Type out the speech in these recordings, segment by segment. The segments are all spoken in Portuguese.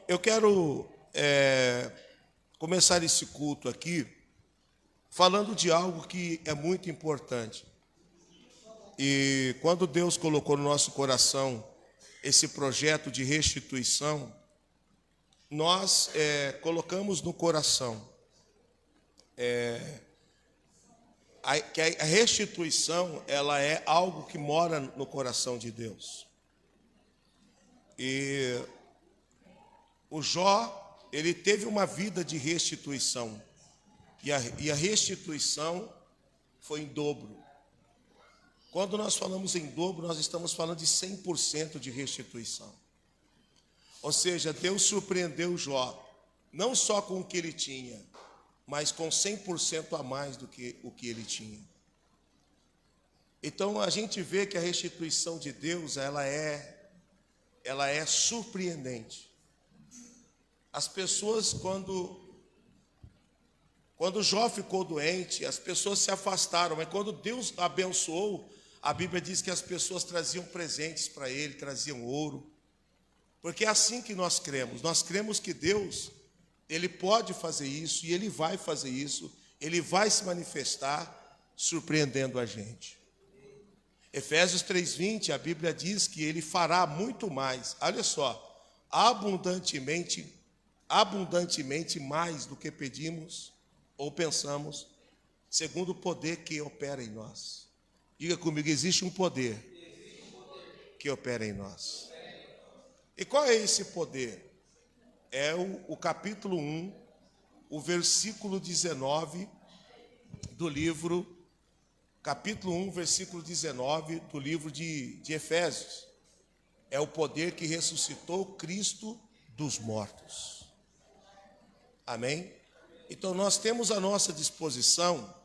eu quero começar esse culto aqui falando de algo que é muito importante. E quando Deus colocou no nosso coração esse projeto de restituição, nós colocamos no coração que a restituição, ela é algo que mora no coração de Deus. E o Jó, ele teve uma vida de restituição. E a restituição foi em dobro. Quando nós falamos em dobro, nós estamos falando de 100% de restituição. Ou seja, Deus surpreendeu Jó, não só com o que ele tinha, mas com 100% a mais do que o que ele tinha. Então a gente vê que a restituição de Deus, ela é surpreendente. As pessoas, quando Jó ficou doente, as pessoas se afastaram, mas quando Deus abençoou, a Bíblia diz que as pessoas traziam presentes para ele, traziam ouro, porque é assim que nós cremos. Nós cremos que Deus, Ele pode fazer isso e Ele vai fazer isso, Ele vai se manifestar surpreendendo a gente. Efésios 3:20, a Bíblia diz que Ele fará muito mais, olha só, abundantemente mais do que pedimos ou pensamos, segundo o poder que opera em nós. Diga comigo, existe um poder que opera em nós. E qual é esse poder? É o capítulo 1, o versículo 19 do livro, capítulo 1, versículo 19 do livro de Efésios. É o poder que ressuscitou Cristo dos mortos. Amém? Então nós temos à nossa disposição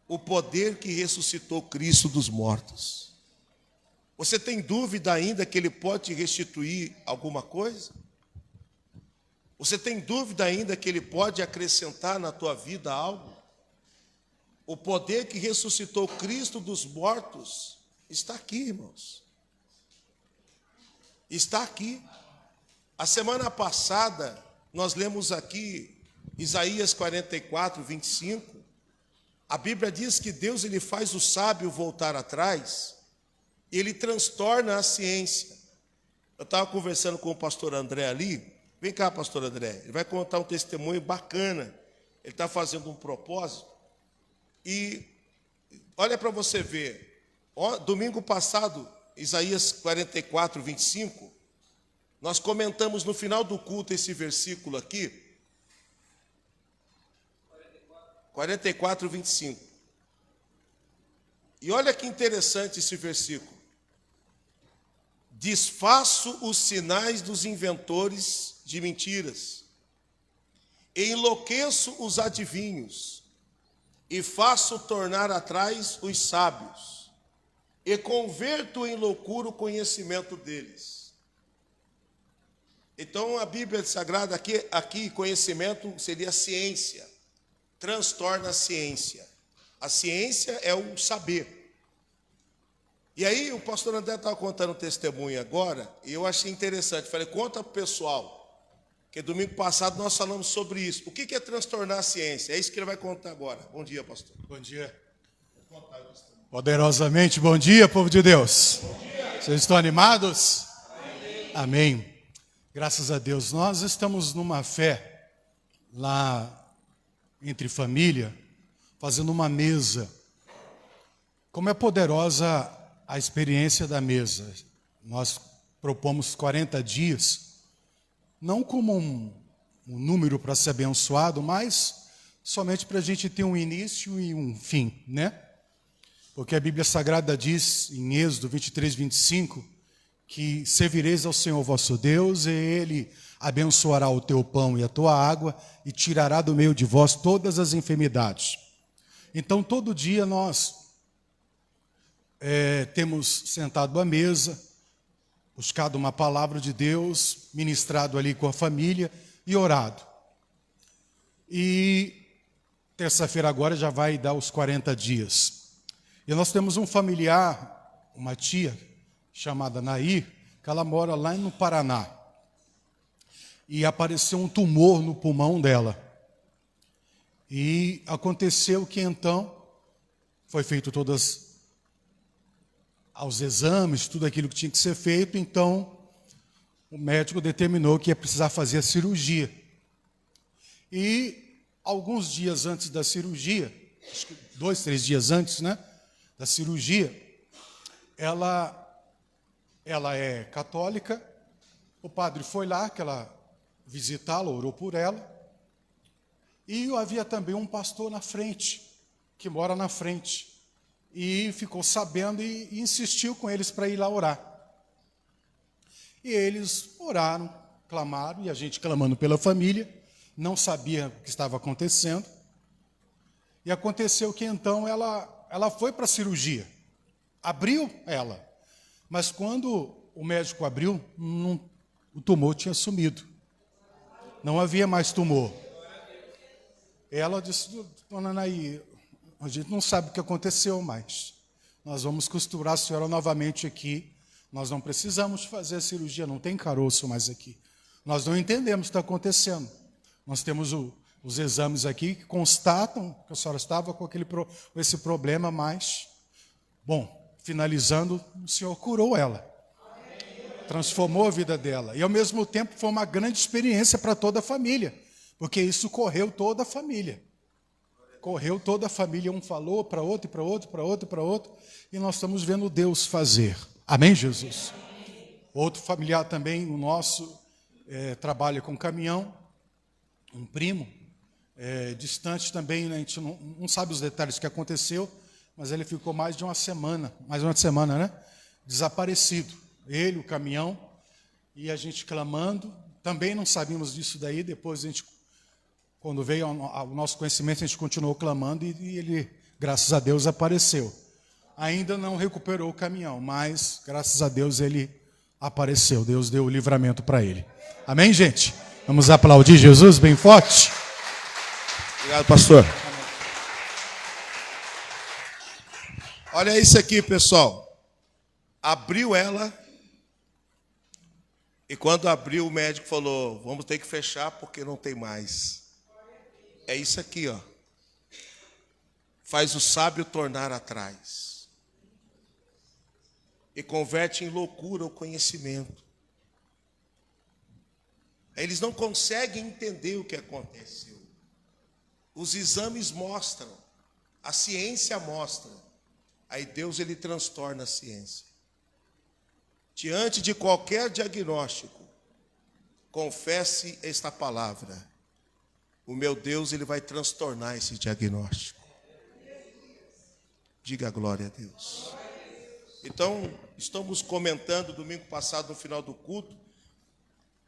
o poder que ressuscitou Cristo dos mortos. Você tem dúvida ainda que Ele pode te restituir alguma coisa? Você tem dúvida ainda que Ele pode acrescentar na tua vida algo? O poder que ressuscitou Cristo dos mortos está aqui, irmãos. Está aqui. A semana passada, nós lemos aqui Isaías 44, 25. A Bíblia diz que Deus, Ele faz o sábio voltar atrás, e Ele transtorna a ciência. Eu estava conversando com o pastor André ali. Vem cá, pastor André. Ele vai contar um testemunho bacana. Ele está fazendo um propósito. E olha para você ver. Domingo passado, Isaías 44, 25, nós comentamos no final do culto esse versículo aqui. 44, 25. E olha que interessante esse versículo. Desfaço os sinais dos inventores de mentiras, e enlouqueço os adivinhos, e faço tornar atrás os sábios, e converto em loucura o conhecimento deles. Então a Bíblia Sagrada aqui conhecimento seria ciência. Transtorna a ciência. A ciência é o saber. E aí o pastor André estava contando um testemunho agora, e eu achei interessante. Falei, conta para o pessoal, que domingo passado nós falamos sobre isso. O que é transtornar a ciência? É isso que ele vai contar agora. Bom dia, pastor. Bom dia. Poderosamente, bom dia, povo de Deus. Bom dia. Vocês estão animados? Amém. Graças a Deus. Nós estamos numa fé lá entre família, fazendo uma mesa. Como é poderosa a experiência da mesa. Nós propomos 40 dias, não como um número para ser abençoado, mas somente para a gente ter um início e um fim, né? Porque a Bíblia Sagrada diz, em Êxodo 23, 25, que servireis ao Senhor vosso Deus, e Ele abençoará o teu pão e a tua água, e tirará do meio de vós todas as enfermidades. Então, todo dia nós temos sentado à mesa, buscado uma palavra de Deus, ministrado ali com a família e orado. E terça-feira agora já vai dar os 40 dias. E nós temos um familiar, uma tia, chamada Nair, que ela mora lá no Paraná. e apareceu um tumor no pulmão dela. E aconteceu que então foi feito todos os exames, tudo aquilo que tinha que ser feito, então o médico determinou que ia precisar fazer a cirurgia. E alguns dias antes da cirurgia, acho que 2, 3 dias antes, né, da cirurgia, ela é católica, o padre foi lá, que ela visitá-la, orou por ela, e havia também um pastor na frente, que mora na frente, e ficou sabendo e insistiu com eles para ir lá orar. E eles oraram, clamaram, e a gente clamando pela família, não sabia o que estava acontecendo. E aconteceu que então ela foi para a cirurgia, abriu ela, mas quando o médico abriu, o tumor tinha sumido, não havia mais tumor. Ela disse: dona Anaí, a gente não sabe o que aconteceu, mas nós vamos costurar a senhora novamente aqui. Nós não precisamos fazer a cirurgia, não tem caroço mais aqui. Nós não entendemos o que está acontecendo. Nós temos os exames aqui que constatam que a senhora estava com esse problema, mas, bom, finalizando, o Senhor curou ela. Transformou a vida dela. E, ao mesmo tempo, foi uma grande experiência para toda a família, porque isso correu toda a família. Correu toda a família, um falou para outro, para outro, para outro, para outro, e nós estamos vendo Deus fazer. Amém, Jesus? Outro familiar também, o nosso, trabalha com caminhão, um primo, distante também, né, a gente não sabe os detalhes que aconteceu, mas ele ficou mais de uma semana, né, desaparecido. Ele, o caminhão, e a gente clamando, também não sabíamos disso daí, depois a gente, quando veio ao nosso conhecimento, a gente continuou clamando e ele, graças a Deus, apareceu. Ainda não recuperou o caminhão, mas, graças a Deus, ele apareceu. Deus deu o livramento para ele. Amém, gente? Vamos aplaudir Jesus bem forte? Obrigado, pastor. Olha isso aqui, pessoal. Abriu ela, e quando abriu, o médico falou: vamos ter que fechar porque não tem mais. É isso aqui, ó. Faz o sábio tornar atrás e converte em loucura o conhecimento. Eles não conseguem entender o que aconteceu. Os exames mostram, a ciência mostra. Aí Deus, ele transtorna a ciência. Diante de qualquer diagnóstico, confesse esta palavra: o meu Deus, ele vai transtornar esse diagnóstico. Diga glória a Deus. Então, estamos comentando domingo passado, no final do culto,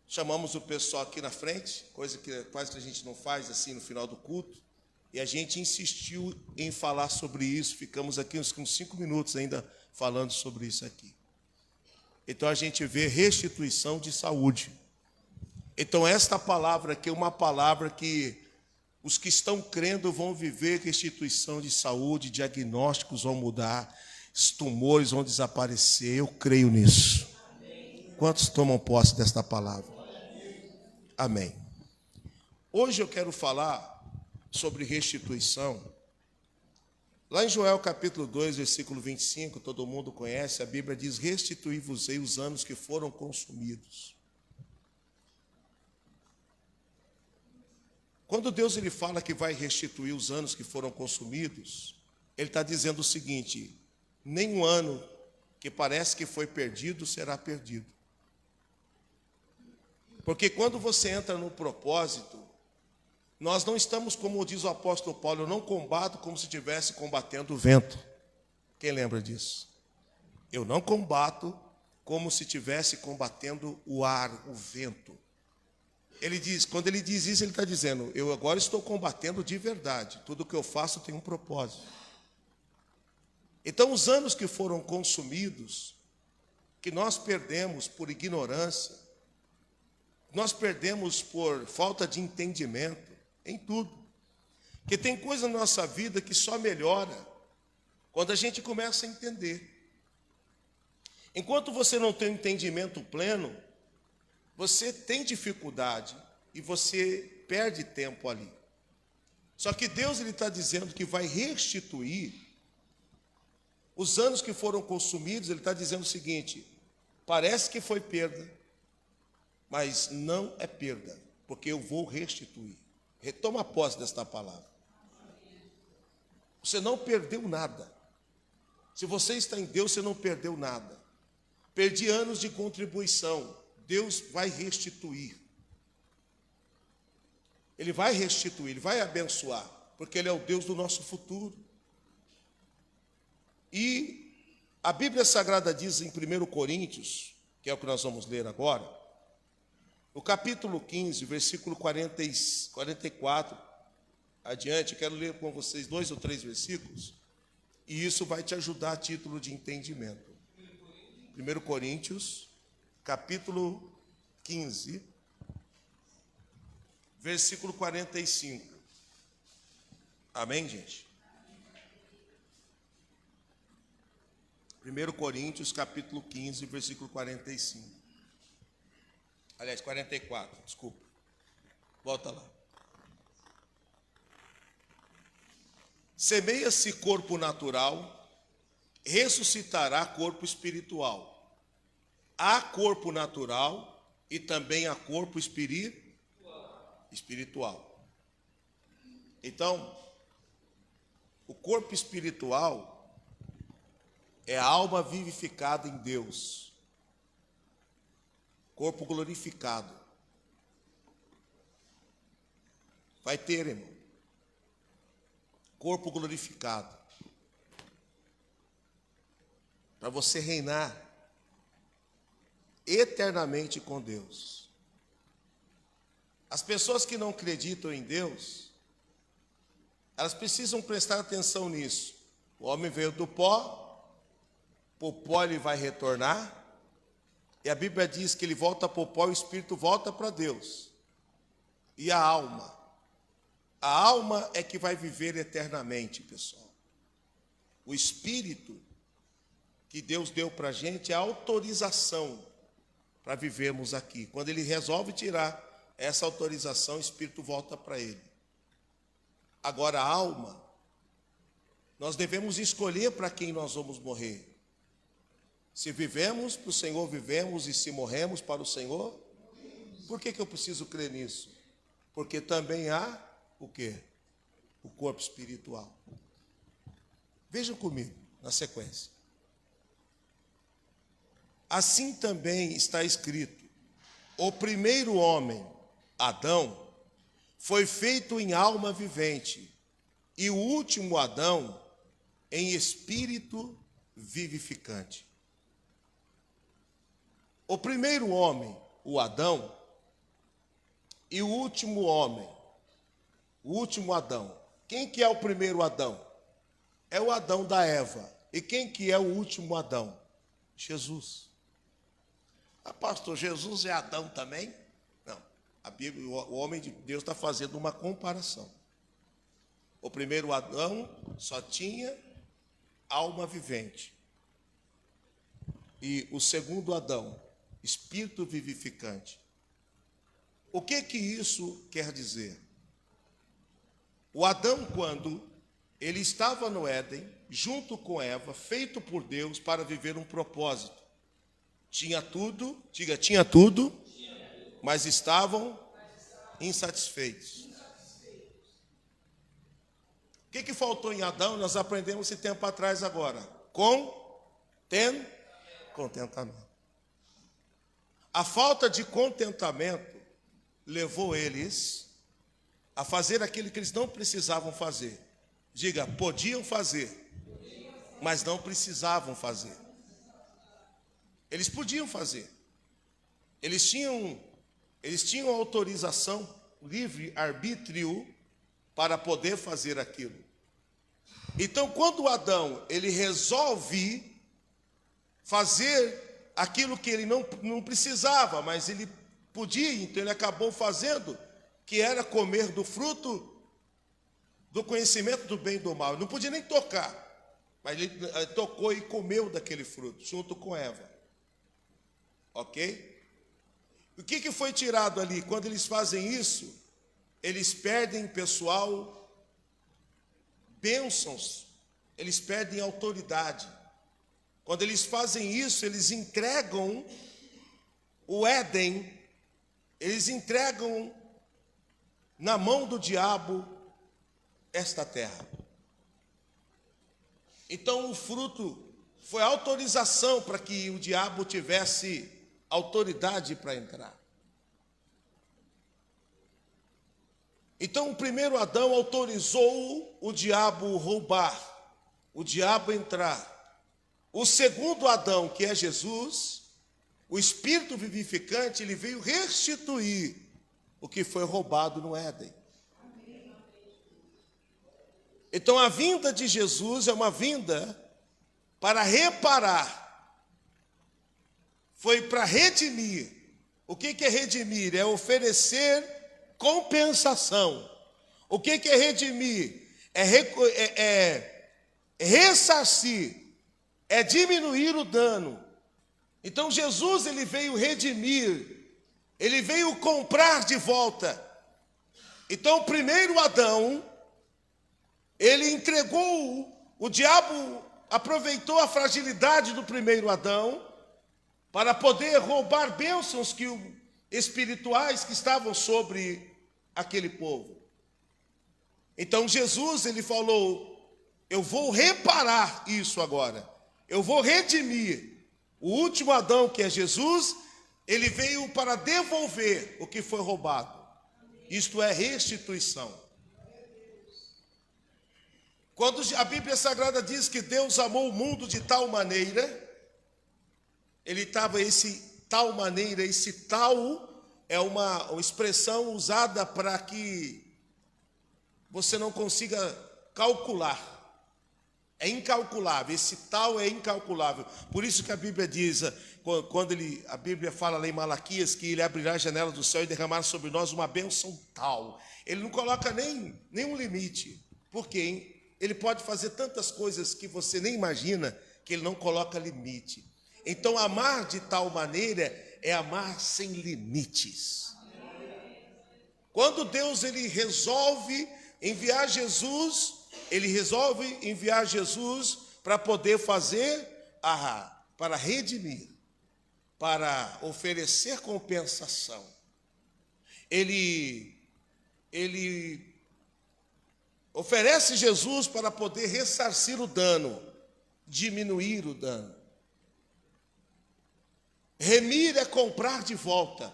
chamamos o pessoal aqui na frente, coisa que quase que a gente não faz assim no final do culto, e a gente insistiu em falar sobre isso. Ficamos aqui uns 5 minutos ainda falando sobre isso aqui. Então a gente vê restituição de saúde. Então esta palavra aqui é uma palavra que os que estão crendo vão viver restituição de saúde, diagnósticos vão mudar, os tumores vão desaparecer. Eu creio nisso. Quantos tomam posse desta palavra? Amém. Hoje eu quero falar sobre restituição. Lá em Joel capítulo 2, versículo 25, todo mundo conhece, a Bíblia diz: restituí-vos-ei os anos que foram consumidos. Quando Deus, ele fala que vai restituir os anos que foram consumidos, ele está dizendo o seguinte: nenhum ano que parece que foi perdido será perdido. Porque quando você entra no propósito, nós não estamos, como diz o apóstolo Paulo: eu não combato como se estivesse combatendo o vento. Quem lembra disso? Eu não combato como se estivesse combatendo o ar, o vento. Ele diz, quando ele diz isso, ele está dizendo: eu agora estou combatendo de verdade. Tudo que eu faço tem um propósito. Então, os anos que foram consumidos, que nós perdemos por ignorância, nós perdemos por falta de entendimento em tudo. Porque tem coisa na nossa vida que só melhora quando a gente começa a entender. Enquanto você não tem um entendimento pleno, você tem dificuldade e você perde tempo ali. Só que Deus está dizendo que vai restituir os anos que foram consumidos. Ele está dizendo o seguinte: parece que foi perda, mas não é perda, porque eu vou restituir. Retoma posse desta palavra. Você não perdeu nada. Se você está em Deus, você não perdeu nada. Perdi anos de contribuição. Deus vai restituir. Ele vai restituir, Ele vai abençoar, porque Ele é o Deus do nosso futuro. E a Bíblia Sagrada diz em 1 Coríntios, que é o que nós vamos ler agora, no capítulo 15, versículo 44, adiante, quero ler com vocês 2 ou 3 versículos, e isso vai te ajudar a título de entendimento. 1 Coríntios, capítulo 15, versículo 45. Amém, gente? 1 Coríntios, capítulo 15, versículo 45. Aliás, 44, desculpa. Volta lá. Semeia-se corpo natural, ressuscitará corpo espiritual. Há corpo natural e também há corpo espiritual. Então, o corpo espiritual é a alma vivificada em Deus. Corpo glorificado. Vai ter, irmão. Corpo glorificado. Para você reinar eternamente com Deus. As pessoas que não acreditam em Deus, elas precisam prestar atenção nisso. O homem veio do pó, para o pó ele vai retornar, e a Bíblia diz que ele volta para o pó e o espírito volta para Deus. E a alma? A alma é que vai viver eternamente, pessoal. O espírito que Deus deu para a gente é a autorização para vivermos aqui. Quando Ele resolve tirar essa autorização, o espírito volta para Ele. Agora, a alma, nós devemos escolher para quem nós vamos morrer. Se vivemos para o Senhor, vivemos, e se morremos para o Senhor, por que eu preciso crer nisso? Porque também há o quê? O corpo espiritual. Vejam comigo, na sequência. Assim também está escrito: o primeiro homem, Adão, foi feito em alma vivente, e o último Adão em espírito vivificante. O primeiro homem, o Adão, e o último homem, o último Adão. Quem que é o primeiro Adão? É o Adão da Eva. E quem que é o último Adão? Jesus. Ah, pastor, Jesus é Adão também? Não. A Bíblia, o homem de Deus está fazendo uma comparação. O primeiro Adão só tinha alma vivente. E o segundo Adão, espírito vivificante. O que isso quer dizer? O Adão, quando ele estava no Éden, junto com Eva, feito por Deus para viver um propósito. Tinha tudo, diga, tinha tudo, mas estavam insatisfeitos. O que faltou em Adão? Nós aprendemos esse tempo atrás agora. Contentamento. A falta de contentamento levou eles a fazer aquilo que eles não precisavam fazer. Diga, podiam fazer, mas não precisavam fazer. Eles podiam fazer. Eles tinham autorização, livre arbítrio para poder fazer aquilo. Então, quando Adão ele resolve fazer aquilo que ele não precisava, mas ele podia, então ele acabou fazendo, que era comer do fruto do conhecimento do bem e do mal. Ele não podia nem tocar, mas ele tocou e comeu daquele fruto, junto com Eva. Ok? O que foi tirado ali? Quando eles fazem isso, eles perdem, pessoal, bênçãos, eles perdem autoridade. Quando eles fazem isso, eles entregam o Éden, eles entregam na mão do diabo esta terra. Então o fruto foi autorização para que o diabo tivesse autoridade para entrar. Então o primeiro Adão autorizou o diabo roubar, o diabo entrar. O segundo Adão, que é Jesus, o Espírito vivificante, ele veio restituir o que foi roubado no Éden. Então a vinda de Jesus é uma vinda para reparar, foi para redimir. O que é redimir? É oferecer compensação. O que é redimir? É ressarcir, é diminuir o dano. Então Jesus, ele veio redimir, ele veio comprar de volta. Então o primeiro Adão, ele entregou, o diabo aproveitou a fragilidade do primeiro Adão para poder roubar bênçãos espirituais que estavam sobre aquele povo. Então Jesus, ele falou, eu vou reparar isso agora, eu vou redimir. O último Adão, que é Jesus, ele veio para devolver o que foi roubado. Isto é restituição. Quando a Bíblia Sagrada diz que Deus amou o mundo de tal maneira, ele estava esse tal é uma expressão usada para que você não consiga calcular. É incalculável, esse tal é incalculável. Por isso que a Bíblia diz, quando a Bíblia fala lá em Malaquias, que ele abrirá a janela do céu e derramar sobre nós uma bênção tal. Ele não coloca nenhum limite. Por quê, hein? Ele pode fazer tantas coisas que você nem imagina, que ele não coloca limite. Então, amar de tal maneira é amar sem limites. Quando Deus ele resolve enviar Jesus, ele resolve enviar Jesus para poder fazer, para redimir, para oferecer compensação. Ele oferece Jesus para poder ressarcir o dano, diminuir o dano. Remir é comprar de volta.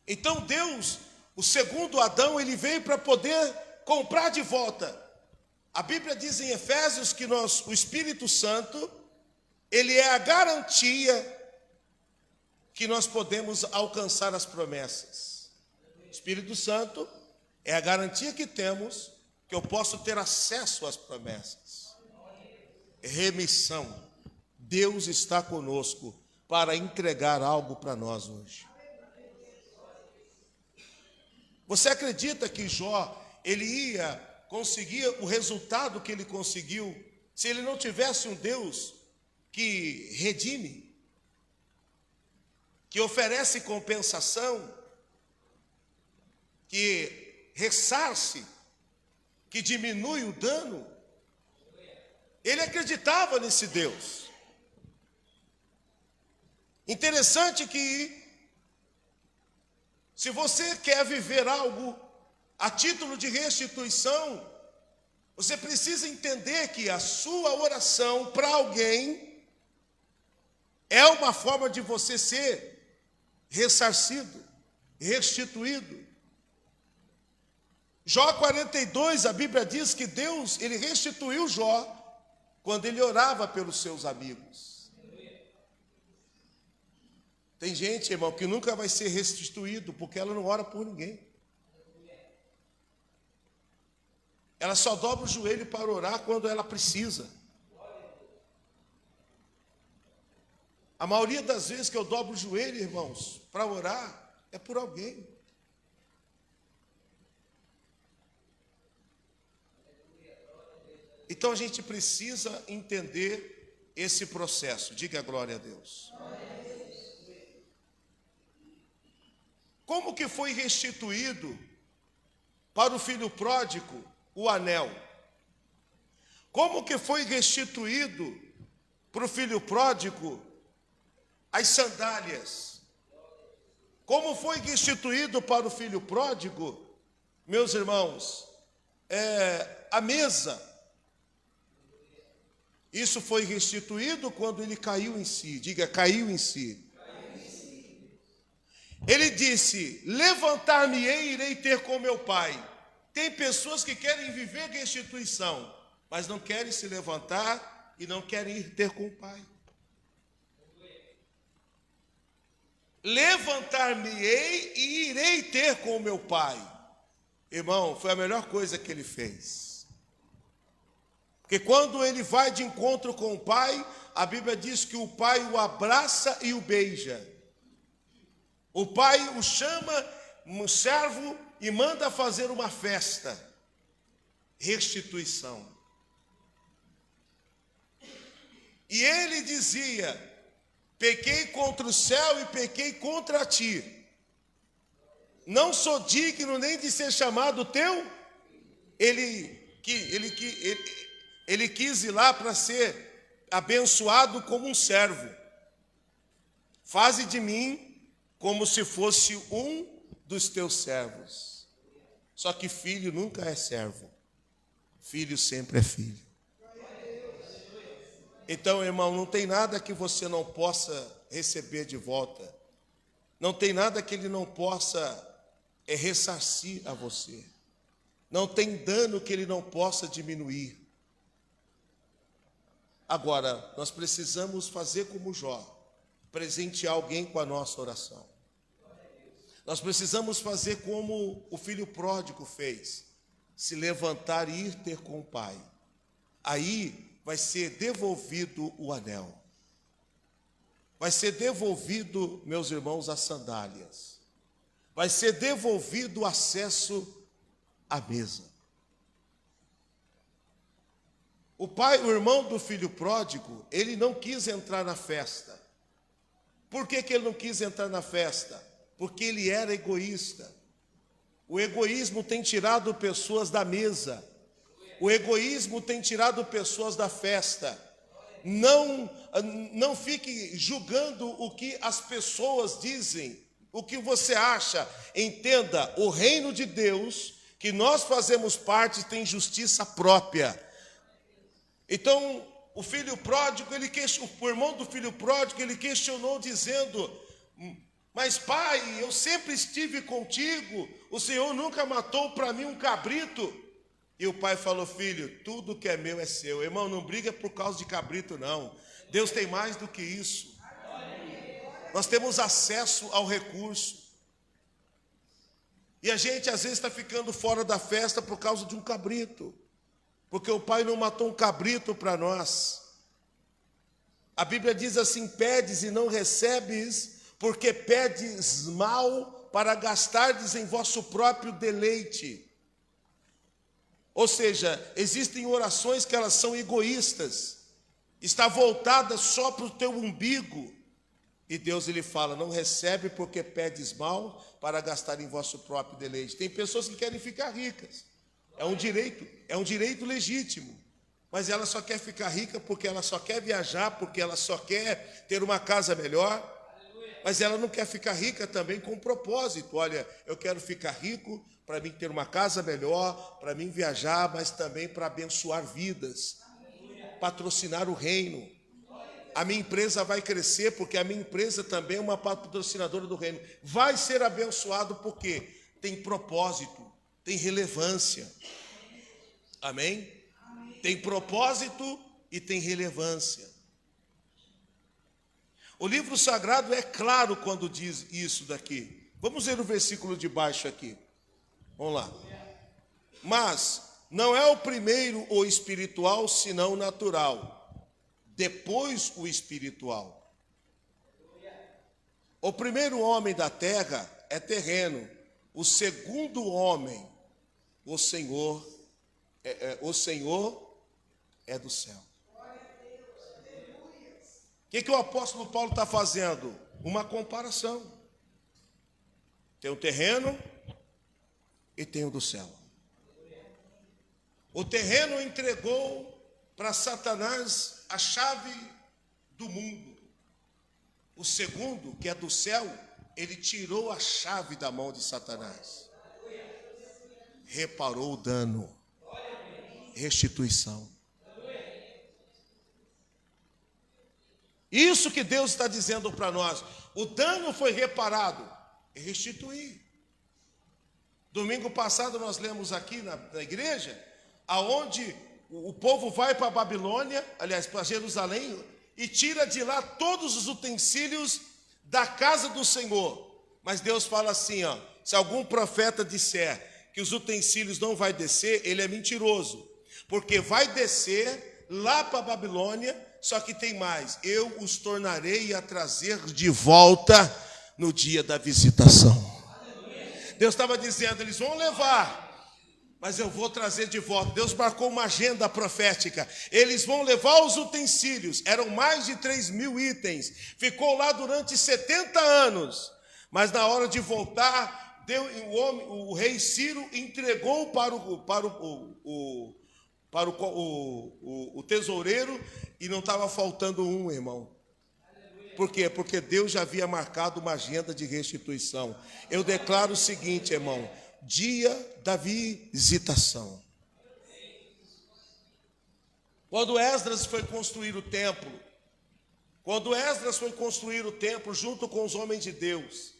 Então Deus, o segundo Adão, ele veio para poder comprar de volta. A Bíblia diz em Efésios que o Espírito Santo, ele é a garantia que nós podemos alcançar as promessas. O Espírito Santo é a garantia que temos que eu posso ter acesso às promessas. Remissão. Deus está conosco para entregar algo para nós hoje. Você acredita que Jó, ele ia conseguir o resultado que ele conseguiu se ele não tivesse um Deus que redime, que oferece compensação, que ressarce, que diminui o dano? Ele acreditava nesse Deus. Interessante que, se você quer viver algo a título de restituição, você precisa entender que a sua oração para alguém é uma forma de você ser ressarcido, restituído. Jó 42, a Bíblia diz que Deus, ele restituiu Jó quando ele orava pelos seus amigos. Tem gente, irmão, que nunca vai ser restituído porque ela não ora por ninguém. Ela só dobra o joelho para orar quando ela precisa. A maioria das vezes que eu dobro o joelho, irmãos, para orar, é por alguém. Então a gente precisa entender esse processo. Diga glória a Deus. Como que foi restituído para o filho pródigo o anel? Como que foi restituído para o filho pródigo as sandálias? Como foi restituído para o filho pródigo, meus irmãos, a mesa? Isso foi restituído quando ele caiu em si. Diga, caiu em si. Ele disse: levantar-me-ei e irei ter com meu pai. Tem pessoas que querem viver restituição, mas não querem se levantar e não querem ir ter com o pai. Levantar-me-ei e irei ter com o meu pai. Irmão, foi a melhor coisa que ele fez. Porque quando ele vai de encontro com o pai, a Bíblia diz que o pai o abraça e o beija. O pai o chama um servo e manda fazer uma festa. Restituição. E ele dizia: pequei contra o céu e pequei contra ti. Não sou digno nem de ser chamado teu. Ele quis ir lá para ser abençoado como um servo. Faze de mim como se fosse um dos teus servos. Só que filho nunca é servo. Filho sempre é filho. Então, irmão, não tem nada que você não possa receber de volta. Não tem nada que ele não possa ressarcir a você. Não tem dano que ele não possa diminuir. Agora, nós precisamos fazer como Jó, presentear alguém com a nossa oração. Nós precisamos fazer como o filho pródigo fez, se levantar e ir ter com o pai. Aí vai ser devolvido o anel. Vai ser devolvido, meus irmãos, as sandálias. Vai ser devolvido o acesso à mesa. O irmão do filho pródigo, ele não quis entrar na festa. Por que ele não quis entrar na festa? Porque ele era egoísta. O egoísmo tem tirado pessoas da mesa. O egoísmo tem tirado pessoas da festa. Não fique julgando o que as pessoas dizem, o que você acha. Entenda, o reino de Deus, que nós fazemos parte, tem justiça própria. Então, o filho pródigo, o irmão do filho pródigo, ele questionou dizendo: mas pai, eu sempre estive contigo, o Senhor nunca matou para mim um cabrito. E o pai falou: filho, tudo que é meu é seu. Irmão, não briga por causa de cabrito, não. Deus tem mais do que isso. Nós temos acesso ao recurso. E a gente às vezes está ficando fora da festa por causa de um cabrito. Porque o pai não matou um cabrito para nós. A Bíblia diz assim: pedes e não recebes, porque pedes mal para gastardes em vosso próprio deleite. Ou seja, existem orações que elas são egoístas, está voltada só para o teu umbigo. E Deus ele fala: não recebe porque pedes mal para gastar em vosso próprio deleite. Tem pessoas que querem ficar ricas. É um direito legítimo. Mas ela só quer ficar rica porque ela só quer viajar, porque ela só quer ter uma casa melhor. Mas ela não quer ficar rica também com propósito. Olha, eu quero ficar rico para mim ter uma casa melhor, para mim viajar, mas também para abençoar vidas, patrocinar o reino. A minha empresa vai crescer porque a minha empresa também é uma patrocinadora do reino. Vai ser abençoado porque tem propósito, tem relevância. Amém? Tem propósito e tem relevância. O livro sagrado é claro quando diz isso daqui. Vamos ver o versículo de baixo aqui. Vamos lá. Mas não é o primeiro o espiritual, senão o natural. Depois o espiritual. O primeiro homem da terra é terreno. O segundo homem, o Senhor é do céu. O que o apóstolo Paulo está fazendo? Uma comparação. Tem o terreno e tem o do céu. O terreno entregou para Satanás a chave do mundo. O segundo, que é do céu, ele tirou a chave da mão de Satanás. Reparou o dano. Restituição. Isso que Deus está dizendo para nós. O dano foi reparado. E restituir. Domingo passado nós lemos aqui na igreja, aonde o povo vai para a Babilônia, aliás, para Jerusalém, e tira de lá todos os utensílios da casa do Senhor. Mas Deus fala assim, ó, se algum profeta disser que os utensílios não vai descer, ele é mentiroso. Porque vai descer lá para a Babilônia, só que tem mais. Eu os tornarei a trazer de volta no dia da visitação. Deus estava dizendo, eles vão levar, mas eu vou trazer de volta. Deus marcou uma agenda profética. Eles vão levar os utensílios. Eram mais de 3.000 itens. Ficou lá durante 70 anos. Mas na hora de voltar, o rei Ciro entregou para o tesoureiro e não estava faltando um, irmão. Por quê? Porque Deus já havia marcado uma agenda de restituição. Eu declaro o seguinte, irmão, dia da visitação. Quando Esdras foi construir o templo, junto com os homens de Deus,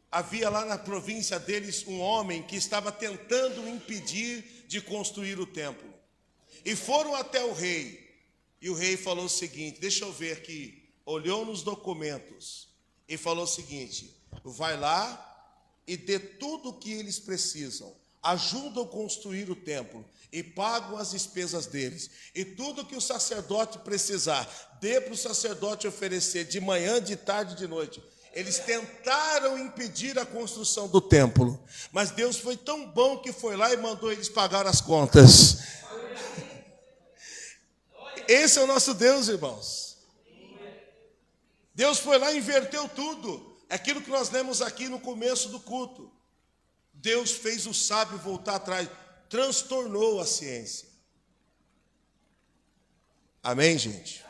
havia lá na província deles um homem que estava tentando impedir de construir o templo. E foram até o rei, e o rei falou o seguinte, deixa eu ver aqui, olhou nos documentos e falou o seguinte, vai lá e dê tudo o que eles precisam, ajudam a construir o templo e pagam as despesas deles. E tudo que o sacerdote precisar, dê para o sacerdote oferecer de manhã, de tarde e de noite. Eles tentaram impedir a construção do templo, mas Deus foi tão bom que foi lá e mandou eles pagar as contas. Esse é o nosso Deus, irmãos. Deus foi lá e inverteu tudo. Aquilo que nós lemos aqui no começo do culto. Deus fez o sábio voltar atrás. Transtornou a ciência. Amém, gente?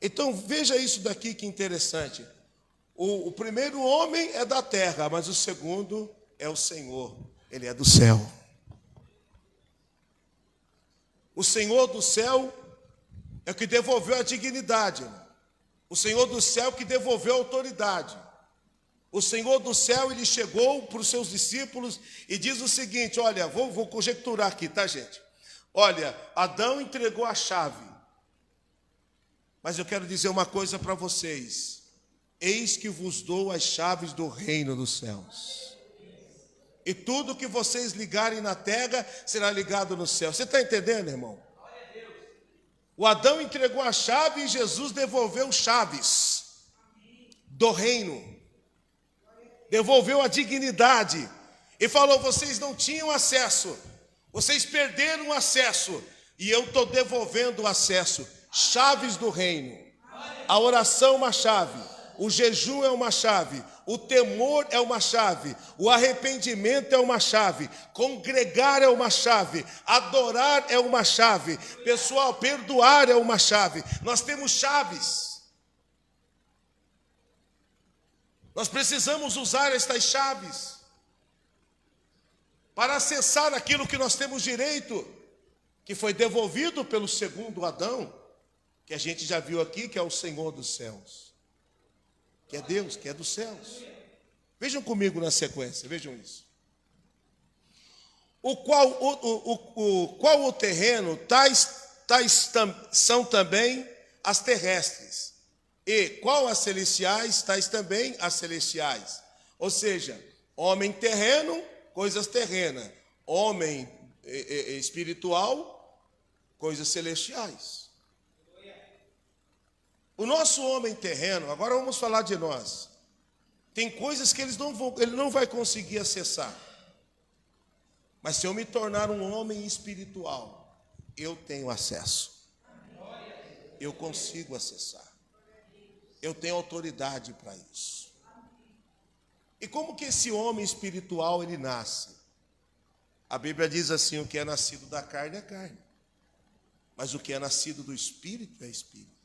Então, veja isso daqui que interessante. O primeiro homem é da terra, mas o segundo é o Senhor. Ele é do céu. O Senhor do céu é o que devolveu a dignidade. O Senhor do céu que devolveu a autoridade. O Senhor do céu, ele chegou para os seus discípulos e diz o seguinte, olha, vou conjecturar aqui, tá, gente? Olha, Adão entregou a chave. Mas eu quero dizer uma coisa para vocês. Eis que vos dou as chaves do reino dos céus. E tudo que vocês ligarem na terra será ligado no céu. Você está entendendo, irmão? O Adão entregou a chave e Jesus devolveu chaves do reino. Devolveu a dignidade. E falou, vocês não tinham acesso. Vocês perderam o acesso. E eu estou devolvendo o acesso. Chaves do reino. A oração é uma chave. O jejum é uma chave. O temor é uma chave. O arrependimento é uma chave. Congregar é uma chave. Adorar é uma chave. Pessoal, perdoar é uma chave. Nós temos chaves. Nós precisamos usar estas chaves para acessar aquilo que nós temos direito, que foi devolvido pelo segundo Adão, que a gente já viu aqui, que é o Senhor dos céus. Que é Deus, que é dos céus. Vejam comigo na sequência, vejam isso. Qual o terreno, tais são também as terrestres. E qual as celestiais, tais também as celestiais. Ou seja, homem terreno, coisas terrenas. Homem espiritual, coisas celestiais. O nosso homem terreno, agora vamos falar de nós. Tem coisas que ele não vai conseguir acessar. Mas se eu me tornar um homem espiritual, eu tenho acesso. Eu consigo acessar. Eu tenho autoridade para isso. E como que esse homem espiritual ele nasce? A Bíblia diz assim: o que é nascido da carne é carne, mas o que é nascido do Espírito é Espírito.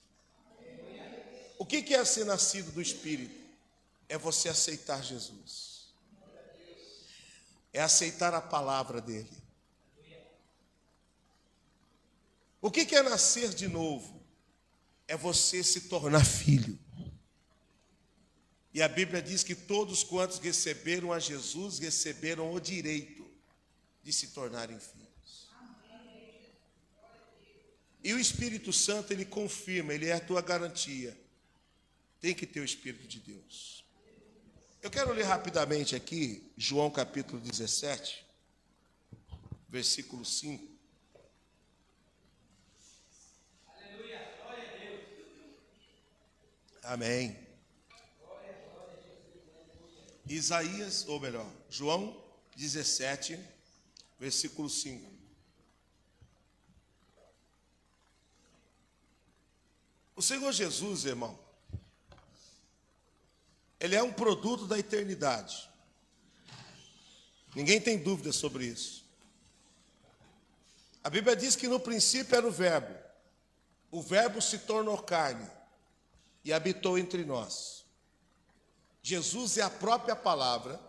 O que é ser nascido do Espírito? É você aceitar Jesus, é aceitar a palavra dele. O que é nascer de novo? É você se tornar filho. E a Bíblia diz que todos quantos receberam a Jesus, receberam o direito de se tornarem filhos. E o Espírito Santo, ele confirma, ele é a tua garantia. Tem que ter o Espírito de Deus. Eu quero ler rapidamente aqui, João capítulo 17, versículo 5. Amém. Isaías, ou melhor, João 17, versículo 5. O Senhor Jesus, irmão, ele é um produto da eternidade. Ninguém tem dúvida sobre isso. A Bíblia diz que no princípio era o verbo se tornou carne e habitou entre nós. Jesus é a própria palavra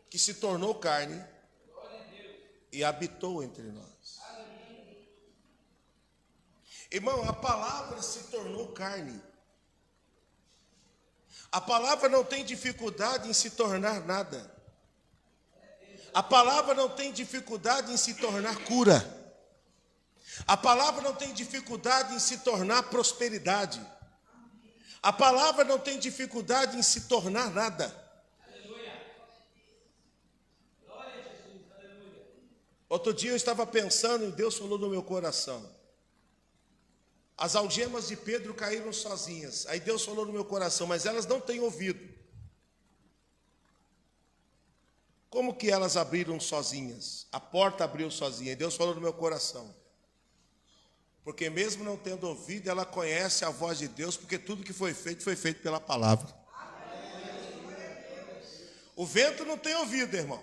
que se tornou carne e habitou entre nós. Irmão, a palavra se tornou carne. A palavra não tem dificuldade em se tornar nada. A palavra não tem dificuldade em se tornar cura. A palavra não tem dificuldade em se tornar prosperidade. A palavra não tem dificuldade em se tornar nada. Outro dia eu estava pensando e Deus falou no meu coração. As algemas de Pedro caíram sozinhas. Aí Deus falou no meu coração, mas elas não têm ouvido. Como que elas abriram sozinhas? A porta abriu sozinha. E Deus falou no meu coração. Porque mesmo não tendo ouvido, ela conhece a voz de Deus, porque tudo que foi feito pela palavra. O vento não tem ouvido, irmão.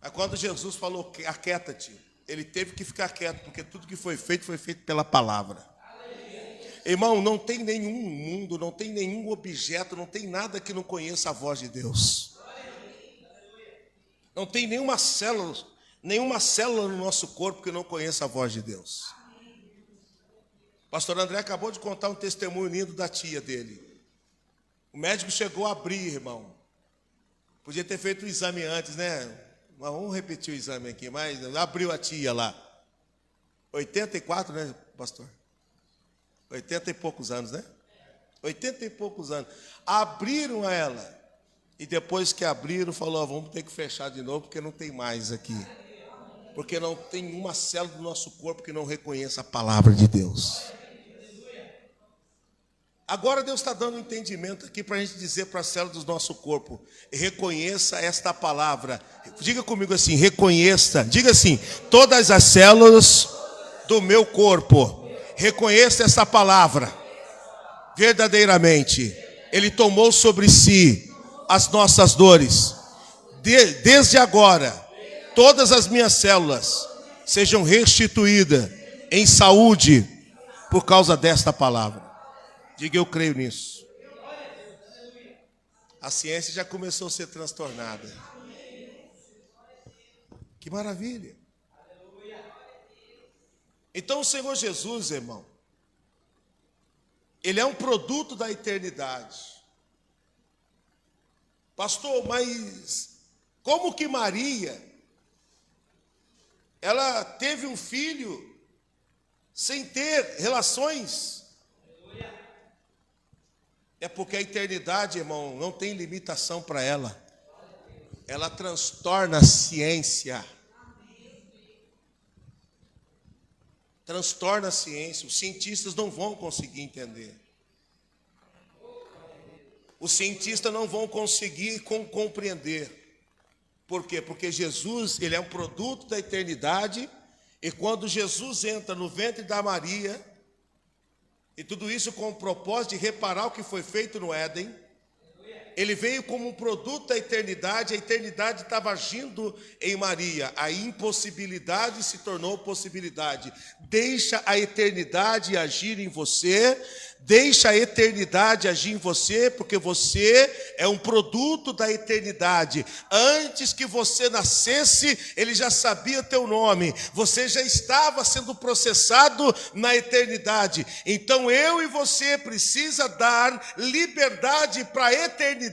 Mas quando Jesus falou, aquieta-te, ele teve que ficar quieto, porque tudo que foi feito pela palavra. Irmão, não tem nenhum mundo, não tem nenhum objeto, não tem nada que não conheça a voz de Deus. Não tem nenhuma célula no nosso corpo que não conheça a voz de Deus. Pastor André acabou de contar um testemunho lindo da tia dele. O médico chegou a abrir, irmão. Podia ter feito o exame antes, né? Mas vamos repetir o exame aqui, mas abriu a tia lá. 84, né, pastor? 80 e poucos anos, né? 80 e poucos anos. Abriram ela. E depois que abriram, falou, vamos ter que fechar de novo, porque não tem mais aqui. Porque não tem uma célula do nosso corpo que não reconheça a palavra de Deus. Agora Deus está dando um entendimento aqui para a gente dizer para as células do nosso corpo, reconheça esta palavra. Diga comigo assim, reconheça. Diga assim, todas as células do meu corpo, reconheça essa palavra. Verdadeiramente, Ele tomou sobre si as nossas dores. Desde agora, todas as minhas células sejam restituídas em saúde por causa desta palavra. Diga, eu creio nisso. A ciência já começou a ser transtornada. Que maravilha. Então o Senhor Jesus, irmão, Ele é um produto da eternidade. Pastor, mas como que Maria, ela teve um filho sem ter relações? É porque a eternidade, irmão, não tem limitação para ela. Ela transtorna a ciência. Transtorna a ciência. Os cientistas não vão conseguir entender. Os cientistas não vão conseguir compreender. Por quê? Porque Jesus, ele é um produto da eternidade. E quando Jesus entra no ventre da Maria, e tudo isso com o propósito de reparar o que foi feito no Éden, ele veio como um produto da eternidade, a eternidade estava agindo em Maria, a impossibilidade se tornou possibilidade. Deixa a eternidade agir em você, deixa a eternidade agir em você, porque você é um produto da eternidade. Antes que você nascesse, ele já sabia teu nome, você já estava sendo processado na eternidade. Então eu e você precisa dar liberdade para a eternidade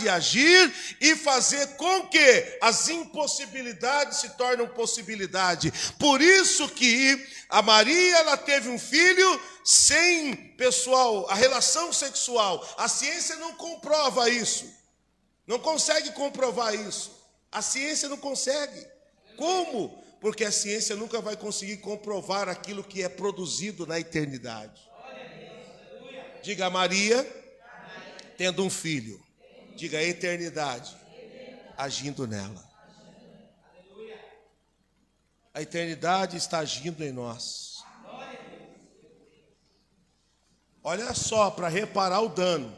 agir e fazer com que as impossibilidades se tornem possibilidade. Por isso que a Maria, ela teve um filho sem, pessoal, a relação sexual. A ciência não comprova isso. Não consegue comprovar isso. A ciência não consegue. Como? Porque a ciência nunca vai conseguir comprovar aquilo que é produzido na eternidade. Diga Maria, tendo um filho. Diga a eternidade, agindo nela. A eternidade está agindo em nós. Olha só, para reparar o dano.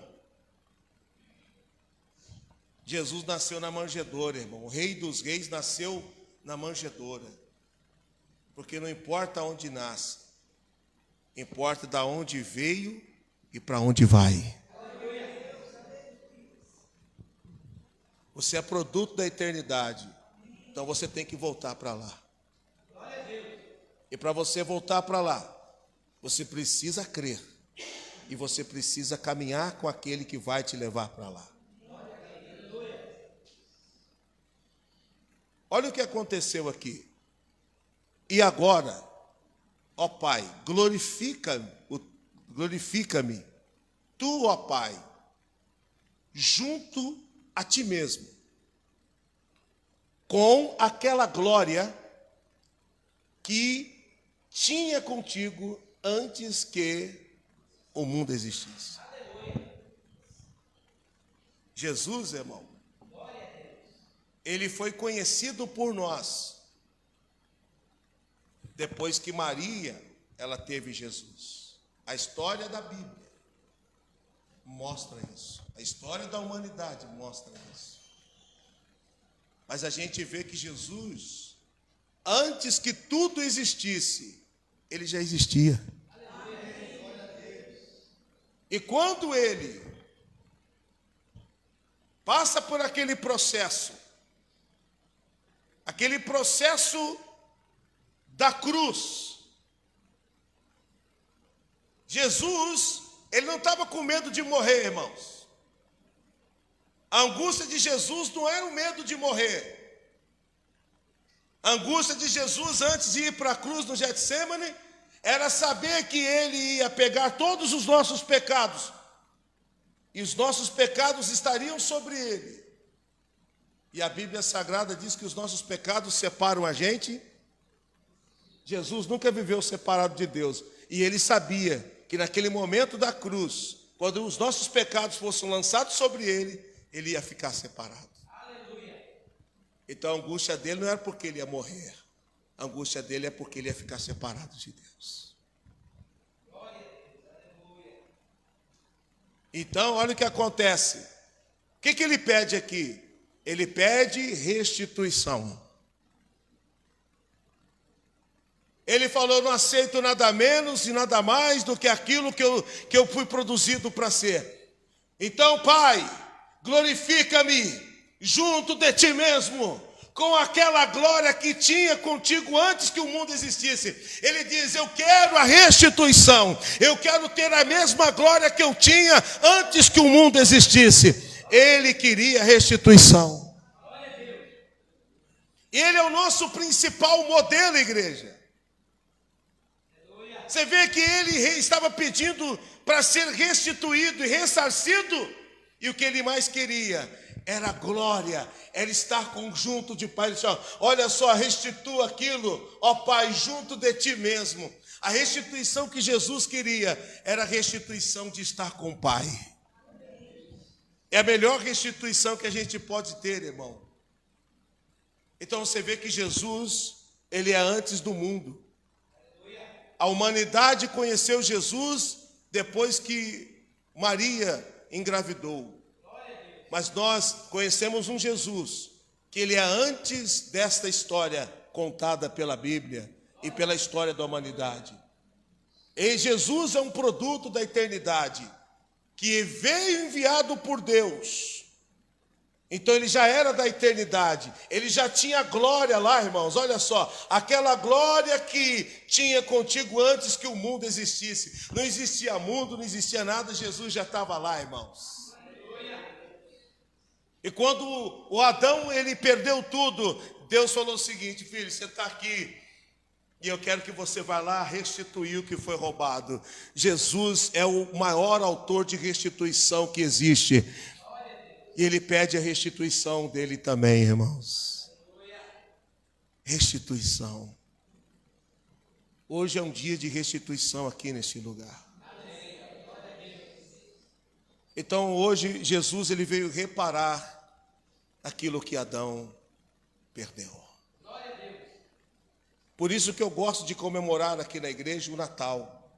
Jesus nasceu na manjedoura, irmão. O Rei dos Reis nasceu na manjedoura. Porque não importa onde nasce, importa de onde veio e para onde vai. Você é produto da eternidade, então você tem que voltar para lá. E para você voltar para lá, você precisa crer. E você precisa caminhar com aquele que vai te levar para lá. Olha o que aconteceu aqui. E agora, ó Pai, glorifica-me, tu, ó Pai, junto a ti mesmo, com aquela glória que tinha contigo antes que o mundo existisse. Jesus, irmão, ele foi conhecido por nós depois que Maria, ela teve Jesus. A história da Bíblia mostra isso. A história da humanidade mostra isso. Mas a gente vê que Jesus, antes que tudo existisse, ele já existia. E quando ele passa por aquele processo da cruz, Jesus, ele não estava com medo de morrer, irmãos. A angústia de Jesus não era o medo de morrer. A angústia de Jesus antes de ir para a cruz no Getsêmani era saber que ele ia pegar todos os nossos pecados e os nossos pecados estariam sobre ele. E a Bíblia Sagrada diz que os nossos pecados separam a gente. Jesus nunca viveu separado de Deus. E ele sabia que naquele momento da cruz, quando os nossos pecados fossem lançados sobre ele, ele ia ficar separado. Então a angústia dele não era porque ele ia morrer. A angústia dele é porque ele ia ficar separado de Deus. Então, olha o que acontece. O que ele pede aqui? Ele pede restituição. Ele falou, não aceito nada menos e nada mais do que aquilo que eu fui produzido para ser. Então, Pai, glorifica-me junto de ti mesmo, com aquela glória que tinha contigo antes que o mundo existisse. Ele diz, eu quero a restituição, eu quero ter a mesma glória que eu tinha antes que o mundo existisse. Ele queria restituição. Ele é o nosso principal modelo, igreja. Você vê que ele estava pedindo para ser restituído e ressarcido, e o que ele mais queria era glória, era estar junto de Pai. Ele disse, olha só, restitua aquilo, ó Pai, junto de ti mesmo. A restituição que Jesus queria era a restituição de estar com o Pai. É a melhor restituição que a gente pode ter, irmão. Então você vê que Jesus, ele é antes do mundo. A humanidade conheceu Jesus depois que Maria engravidou. Mas nós conhecemos um Jesus, que ele é antes desta história contada pela Bíblia e pela história da humanidade. E Jesus é um produto da eternidade, que veio enviado por Deus. Então ele já era da eternidade, ele já tinha glória lá, irmãos, olha só, aquela glória que tinha contigo antes que o mundo existisse. Não existia mundo, não existia nada, Jesus já estava lá, irmãos. E quando o Adão, ele perdeu tudo, Deus falou o seguinte: filho, você está aqui, e eu quero que você vá lá restituir o que foi roubado. Jesus é o maior autor de restituição que existe. E ele pede a restituição dele também, irmãos. Restituição. Hoje é um dia de restituição aqui neste lugar. Então hoje Jesus ele veio reparar aquilo que Adão perdeu. Por isso que eu gosto de comemorar aqui na igreja o Natal.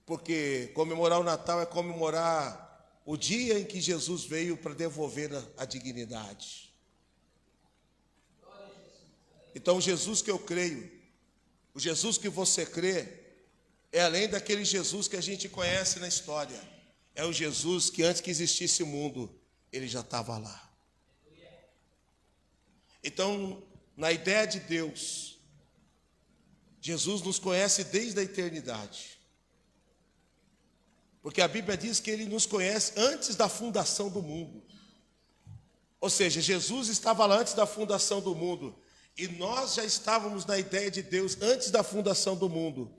Porque comemorar o Natal é comemorar o dia em que Jesus veio para devolver a dignidade. Então o Jesus que eu creio, o Jesus que você crê, é além daquele Jesus que a gente conhece na história. É o Jesus que antes que existisse o mundo, ele já estava lá. Então, na ideia de Deus, Jesus nos conhece desde a eternidade. Porque a Bíblia diz que ele nos conhece antes da fundação do mundo. Ou seja, Jesus estava lá antes da fundação do mundo. E nós já estávamos na ideia de Deus antes da fundação do mundo.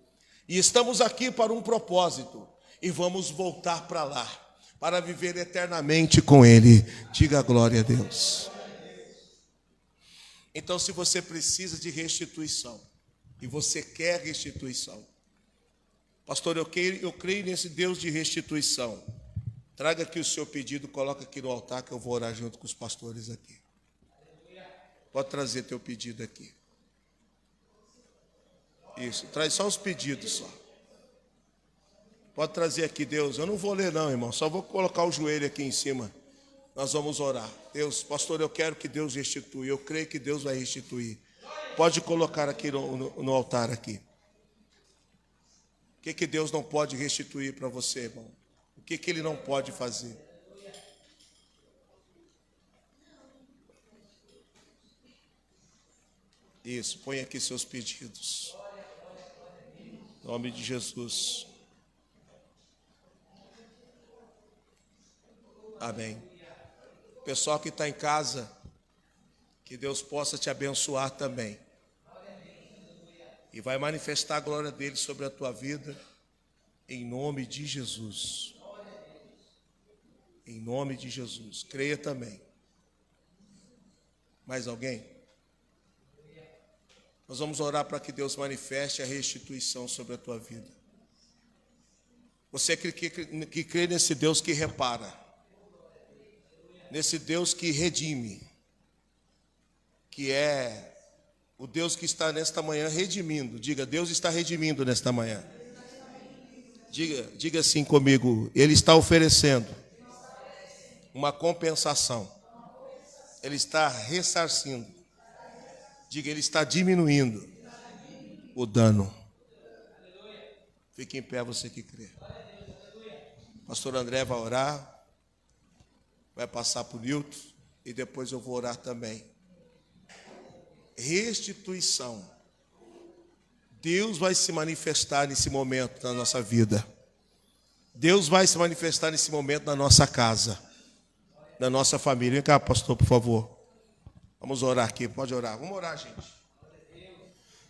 E estamos aqui para um propósito. E vamos voltar para lá, para viver eternamente com Ele. Diga glória a Deus. Então, se você precisa de restituição, e você quer restituição, pastor, eu creio nesse Deus de restituição. Traga aqui o seu pedido, coloca aqui no altar que eu vou orar junto com os pastores aqui. Pode trazer teu pedido aqui. Isso, traz só os pedidos só. Pode trazer aqui, Deus. Eu não vou ler não, irmão, só vou colocar o joelho aqui em cima. Nós vamos orar. Deus, pastor, eu quero que Deus restitui. Eu creio que Deus vai restituir. Pode colocar aqui no altar aqui. O que Deus não pode restituir para você, irmão? O que Ele não pode fazer? Isso, põe aqui seus pedidos. Em nome de Jesus. Amém. Pessoal que está em casa, que Deus possa te abençoar também. E vai manifestar a glória dele sobre a tua vida, em nome de Jesus. Em nome de Jesus. Creia também. Mais alguém? Nós vamos orar para que Deus manifeste a restituição sobre a tua vida. Você que crê nesse Deus que repara, nesse Deus que redime, que é o Deus que está nesta manhã redimindo. Diga, Deus está redimindo nesta manhã. Diga assim comigo, Ele está oferecendo uma compensação. Ele está ressarcindo. Diga, Ele está diminuindo o dano. Fique em pé você que crê. Pastor André vai orar. Vai passar por Nilton e depois eu vou orar também. Restituição. Deus vai se manifestar nesse momento na nossa vida. Deus vai se manifestar nesse momento na nossa casa, na nossa família. Vem cá, pastor, por favor. Vamos orar aqui, pode orar. Vamos orar, gente.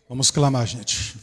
Vamos clamar, gente.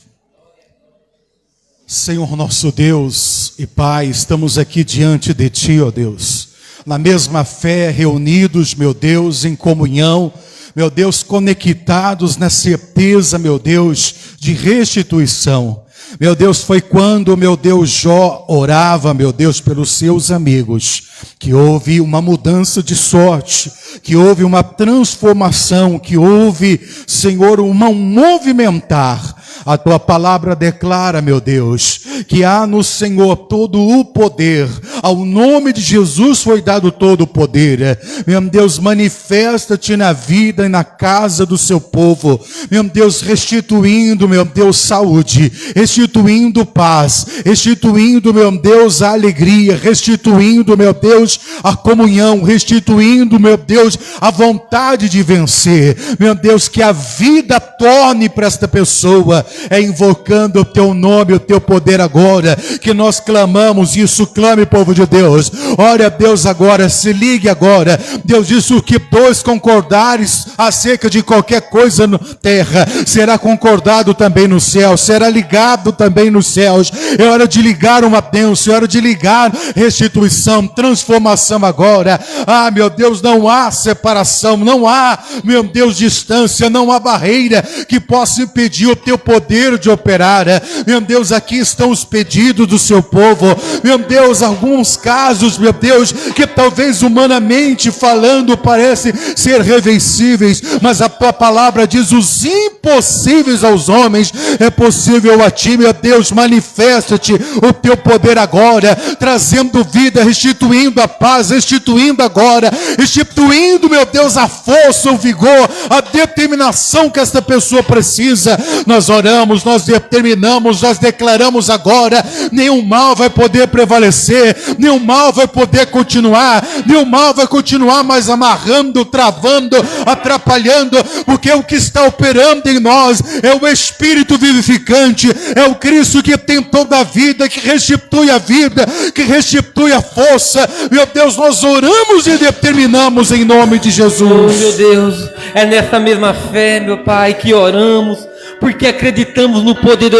Senhor nosso Deus e Pai, estamos aqui diante de Ti, ó Deus. Na mesma fé, reunidos, meu Deus, em comunhão, meu Deus, conectados na certeza, meu Deus, de restituição. Meu Deus, foi quando, meu Deus, Jó orava, meu Deus, pelos seus amigos, que houve uma mudança de sorte, que houve uma transformação, que houve, Senhor, um movimentar. A Tua palavra declara, meu Deus, que há no Senhor todo o poder, Ao nome de Jesus foi dado todo o poder. Meu Deus, manifesta-te na vida e na casa do seu povo. Meu Deus, restituindo, meu Deus, saúde, restituindo paz, restituindo, meu Deus, a alegria, restituindo, meu Deus, a comunhão, restituindo, meu Deus, a vontade de vencer. Meu Deus, que a vida torne para esta pessoa, invocando o teu nome, o teu poder agora, que nós clamamos isso. Clame, povo de Deus, ore a Deus agora, se ligue agora. Deus disse: o que dois concordares acerca de qualquer coisa na terra, será concordado também no céu, será ligado também nos céus. É hora de ligar uma bênção, é hora de ligar restituição, transformação agora. Ah, meu Deus, não há separação, não há, meu Deus, distância, não há barreira que possa impedir o teu poder de operar. Meu Deus, aqui estão os pedidos do seu povo. Meu Deus, alguns casos, meu Deus, que talvez humanamente falando parecem ser reversíveis, mas a tua palavra diz: os impossíveis aos homens é possível a ti. Meu Deus, manifesta-te o teu poder agora, trazendo vida, restituindo a paz, restituindo agora, restituindo, meu Deus, a força, o vigor, a determinação que esta pessoa precisa. Nós oramos, nós determinamos, nós declaramos agora: nenhum mal vai poder prevalecer, nenhum mal vai poder continuar, nenhum mal vai continuar mais amarrando, travando, atrapalhando, porque o que está operando em nós é o Espírito vivificante, é o Cristo que tem toda a vida, que restitui a vida, que restitui a força. Meu Deus, nós oramos e determinamos em nome de Jesus. Oh, meu Deus, é nessa mesma fé, meu Pai, que oramos, porque acreditamos no poder da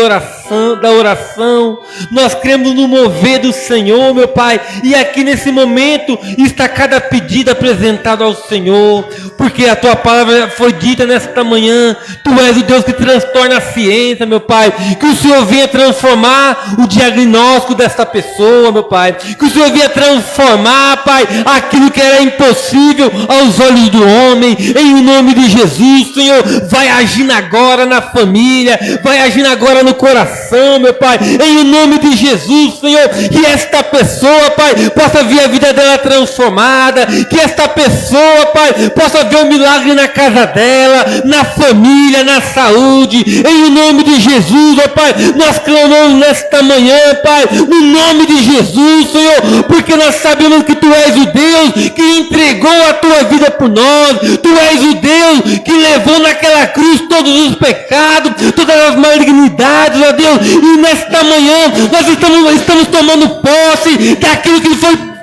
oração, nós cremos no mover do Senhor, meu Pai, e aqui nesse momento está cada pedido apresentado ao Senhor, porque a Tua palavra foi dita nesta manhã: Tu és o Deus que transtorna a ciência, meu Pai, que o Senhor venha transformar o diagnóstico desta pessoa, meu Pai, que o Senhor venha transformar, Pai, aquilo que era impossível aos olhos do homem, em nome de Jesus. Senhor, vai agindo agora na família, vai agindo agora no coração, meu Pai, em nome de Jesus, Senhor, que esta pessoa, Pai, possa ver a vida dela transformada, que esta pessoa, Pai, possa ver o milagre na casa dela, na família, na saúde, em nome de Jesus, ó Pai. Nós clamamos nesta manhã, Pai, no nome de Jesus, Senhor, porque nós sabemos que Tu és o Deus que entregou a Tua vida por nós, Tu és o Deus que levou naquela cruz todos os pecados, todas as malignidades, ó Deus, e nesta manhã nós estamos tomando posse daquilo que foi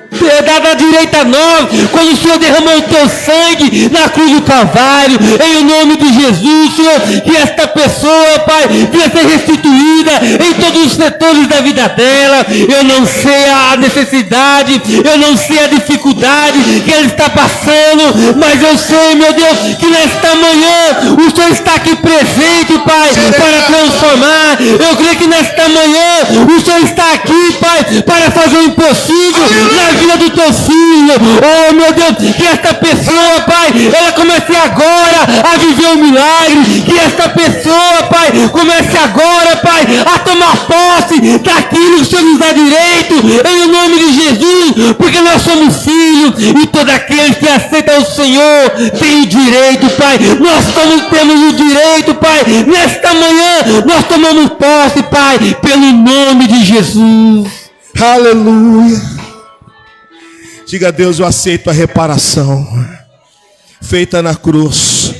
dada a direita a nós, quando o Senhor derramou o Teu sangue na cruz do Calvário, em nome de Jesus, Senhor, que esta pessoa, Pai, venha ser restituída em todos os setores da vida dela. Eu não sei a necessidade, eu não sei a dificuldade que ela está passando, mas eu sei, meu Deus, que nesta manhã o Senhor está aqui presente, Pai, para transformar. Eu creio que nesta manhã o Senhor está aqui, Pai, para fazer o impossível na vida do Teu filho. Oh, meu Deus, que esta pessoa, Pai, ela comece agora a viver um milagre, que esta pessoa, Pai, comece agora, Pai, a tomar posse daquilo que o Senhor nos dá direito, em nome de Jesus, porque nós somos filhos, e todo aquele que aceita o Senhor tem o direito, Pai. Nós temos o direito, Pai. Nesta manhã nós tomamos posse, Pai, pelo nome de Jesus. Aleluia. Diga a Deus: eu aceito a reparação feita na cruz.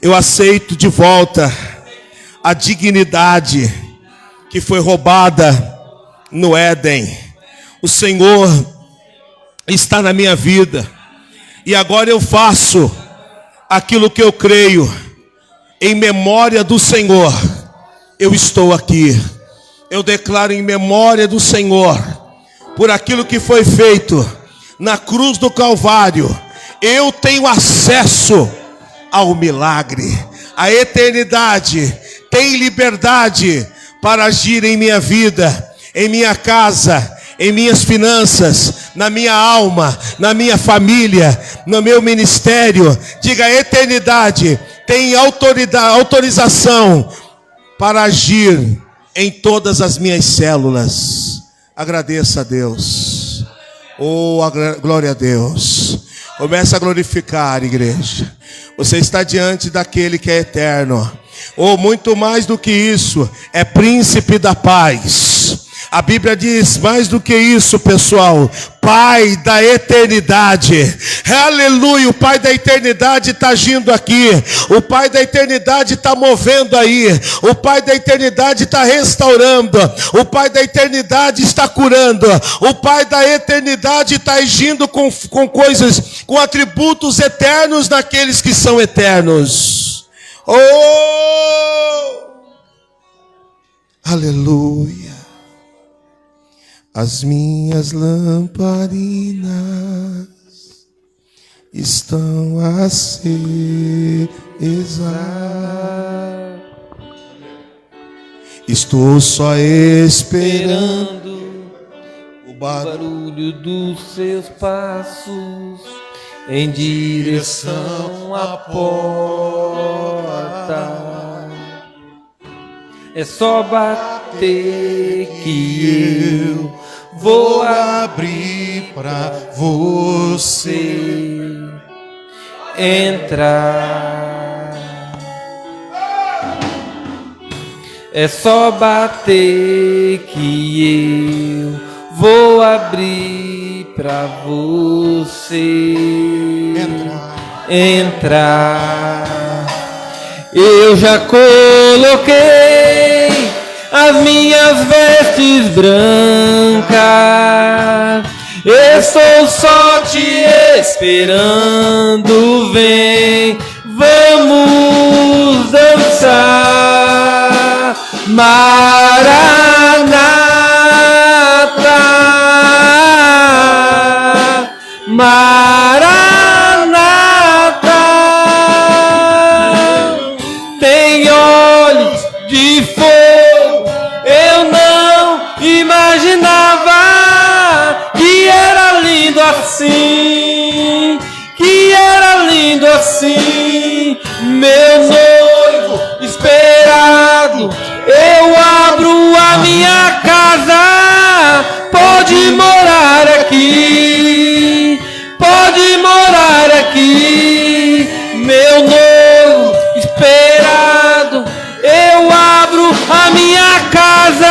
Eu aceito de volta a dignidade que foi roubada no Éden. O Senhor está na minha vida, e agora eu faço aquilo que eu creio. Em memória do Senhor, eu estou aqui. Eu declaro em memória do Senhor, por aquilo que foi feito na cruz do Calvário, eu tenho acesso ao milagre. A eternidade tem liberdade para agir em minha vida, em minha casa, em minhas finanças, na minha alma, na minha família, no meu ministério. Diga: a eternidade tem autorização para agir em todas as minhas células. Agradeça a Deus. Oh, glória a Deus. Comece a glorificar, igreja. Você está diante daquele que é eterno. Ou muito mais do que isso, é príncipe da paz. A Bíblia diz mais do que isso, pessoal. Pai da eternidade. Aleluia, o Pai da eternidade está agindo aqui. O Pai da eternidade está movendo aí. O Pai da eternidade está restaurando. O Pai da eternidade está curando. O Pai da eternidade está agindo com coisas, com atributos eternos naqueles que são eternos. Oh! Aleluia. As minhas lamparinas estão acesas. Estou só esperando o barulho dos seus passos em direção à porta. É só bater que eu vou abrir pra você entrar. É só bater que eu vou abrir pra você entrar. Eu já coloquei as minhas vestes brancas, estou só te esperando, vem, vamos dançar, Maranata, Maranata. Tem olhos de fogo, eu não imaginava que era lindo assim, que era lindo assim, meu noivo esperado. Eu abro a minha casa, pode morar aqui, pode morar aqui, meu noivo esperado. Eu abro a minha casa,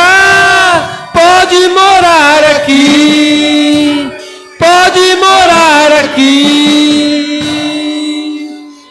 pode morar aqui, pode morar aqui.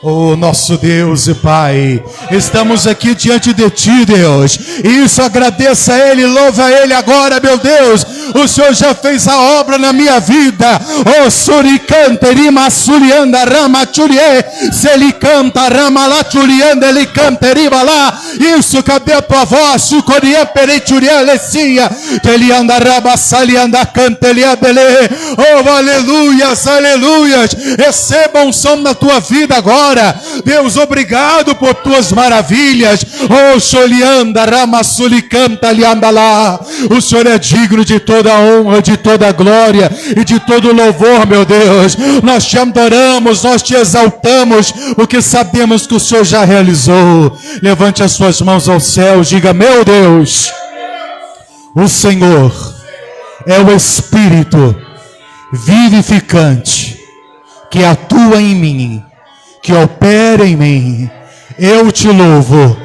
Oh, nosso Deus e Pai, estamos aqui diante de Ti, Deus. Isso, agradeça a Ele, louva a Ele agora, meu Deus. O Senhor já fez a obra na minha vida. Oh, suricante, rima surianda, rama churie, se Ele canta, rama lá churianda, Ele canta, riba lá. Isso, cadê a tua voz? Sucoria, perichuria, lecia, que Ele anda, raba, sali, anda, canta, Ele abele. Oh, aleluias, aleluias. Receba um som na tua vida agora. Deus, obrigado por tuas maravilhas. Oh, Xolianda, Rama, Sulicanta, Lianda lá. O Senhor é digno de toda a honra, de toda a glória e de todo o louvor, meu Deus. Nós te adoramos, nós te exaltamos, porque sabemos que o Senhor já realizou. Levante as suas mãos ao céu, diga: meu Deus, o Senhor é o Espírito vivificante que atua em mim, que opera em mim. Eu te louvo,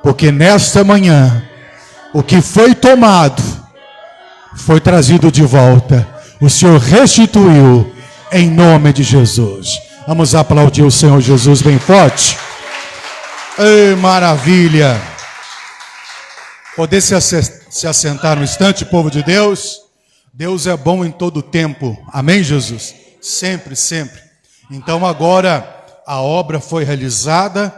porque nesta manhã o que foi tomado foi trazido de volta. O Senhor restituiu em nome de Jesus. Vamos aplaudir o Senhor Jesus bem forte. Ei, maravilha. Poder se assentar um instante, povo de Deus. Deus é bom em todo tempo. Amém, Jesus? Sempre, sempre. Então agora a obra foi realizada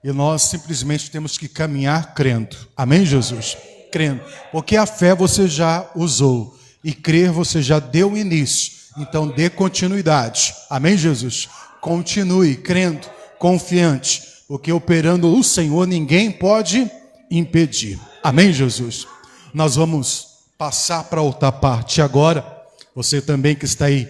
e nós simplesmente temos que caminhar crendo. Amém, Jesus? Crendo. Porque a fé você já usou e crer você já deu início. Então dê continuidade. Amém, Jesus? Continue crendo, confiante, porque operando o Senhor ninguém pode impedir. Amém, Jesus? Nós vamos passar para outra parte agora. Você também que está aí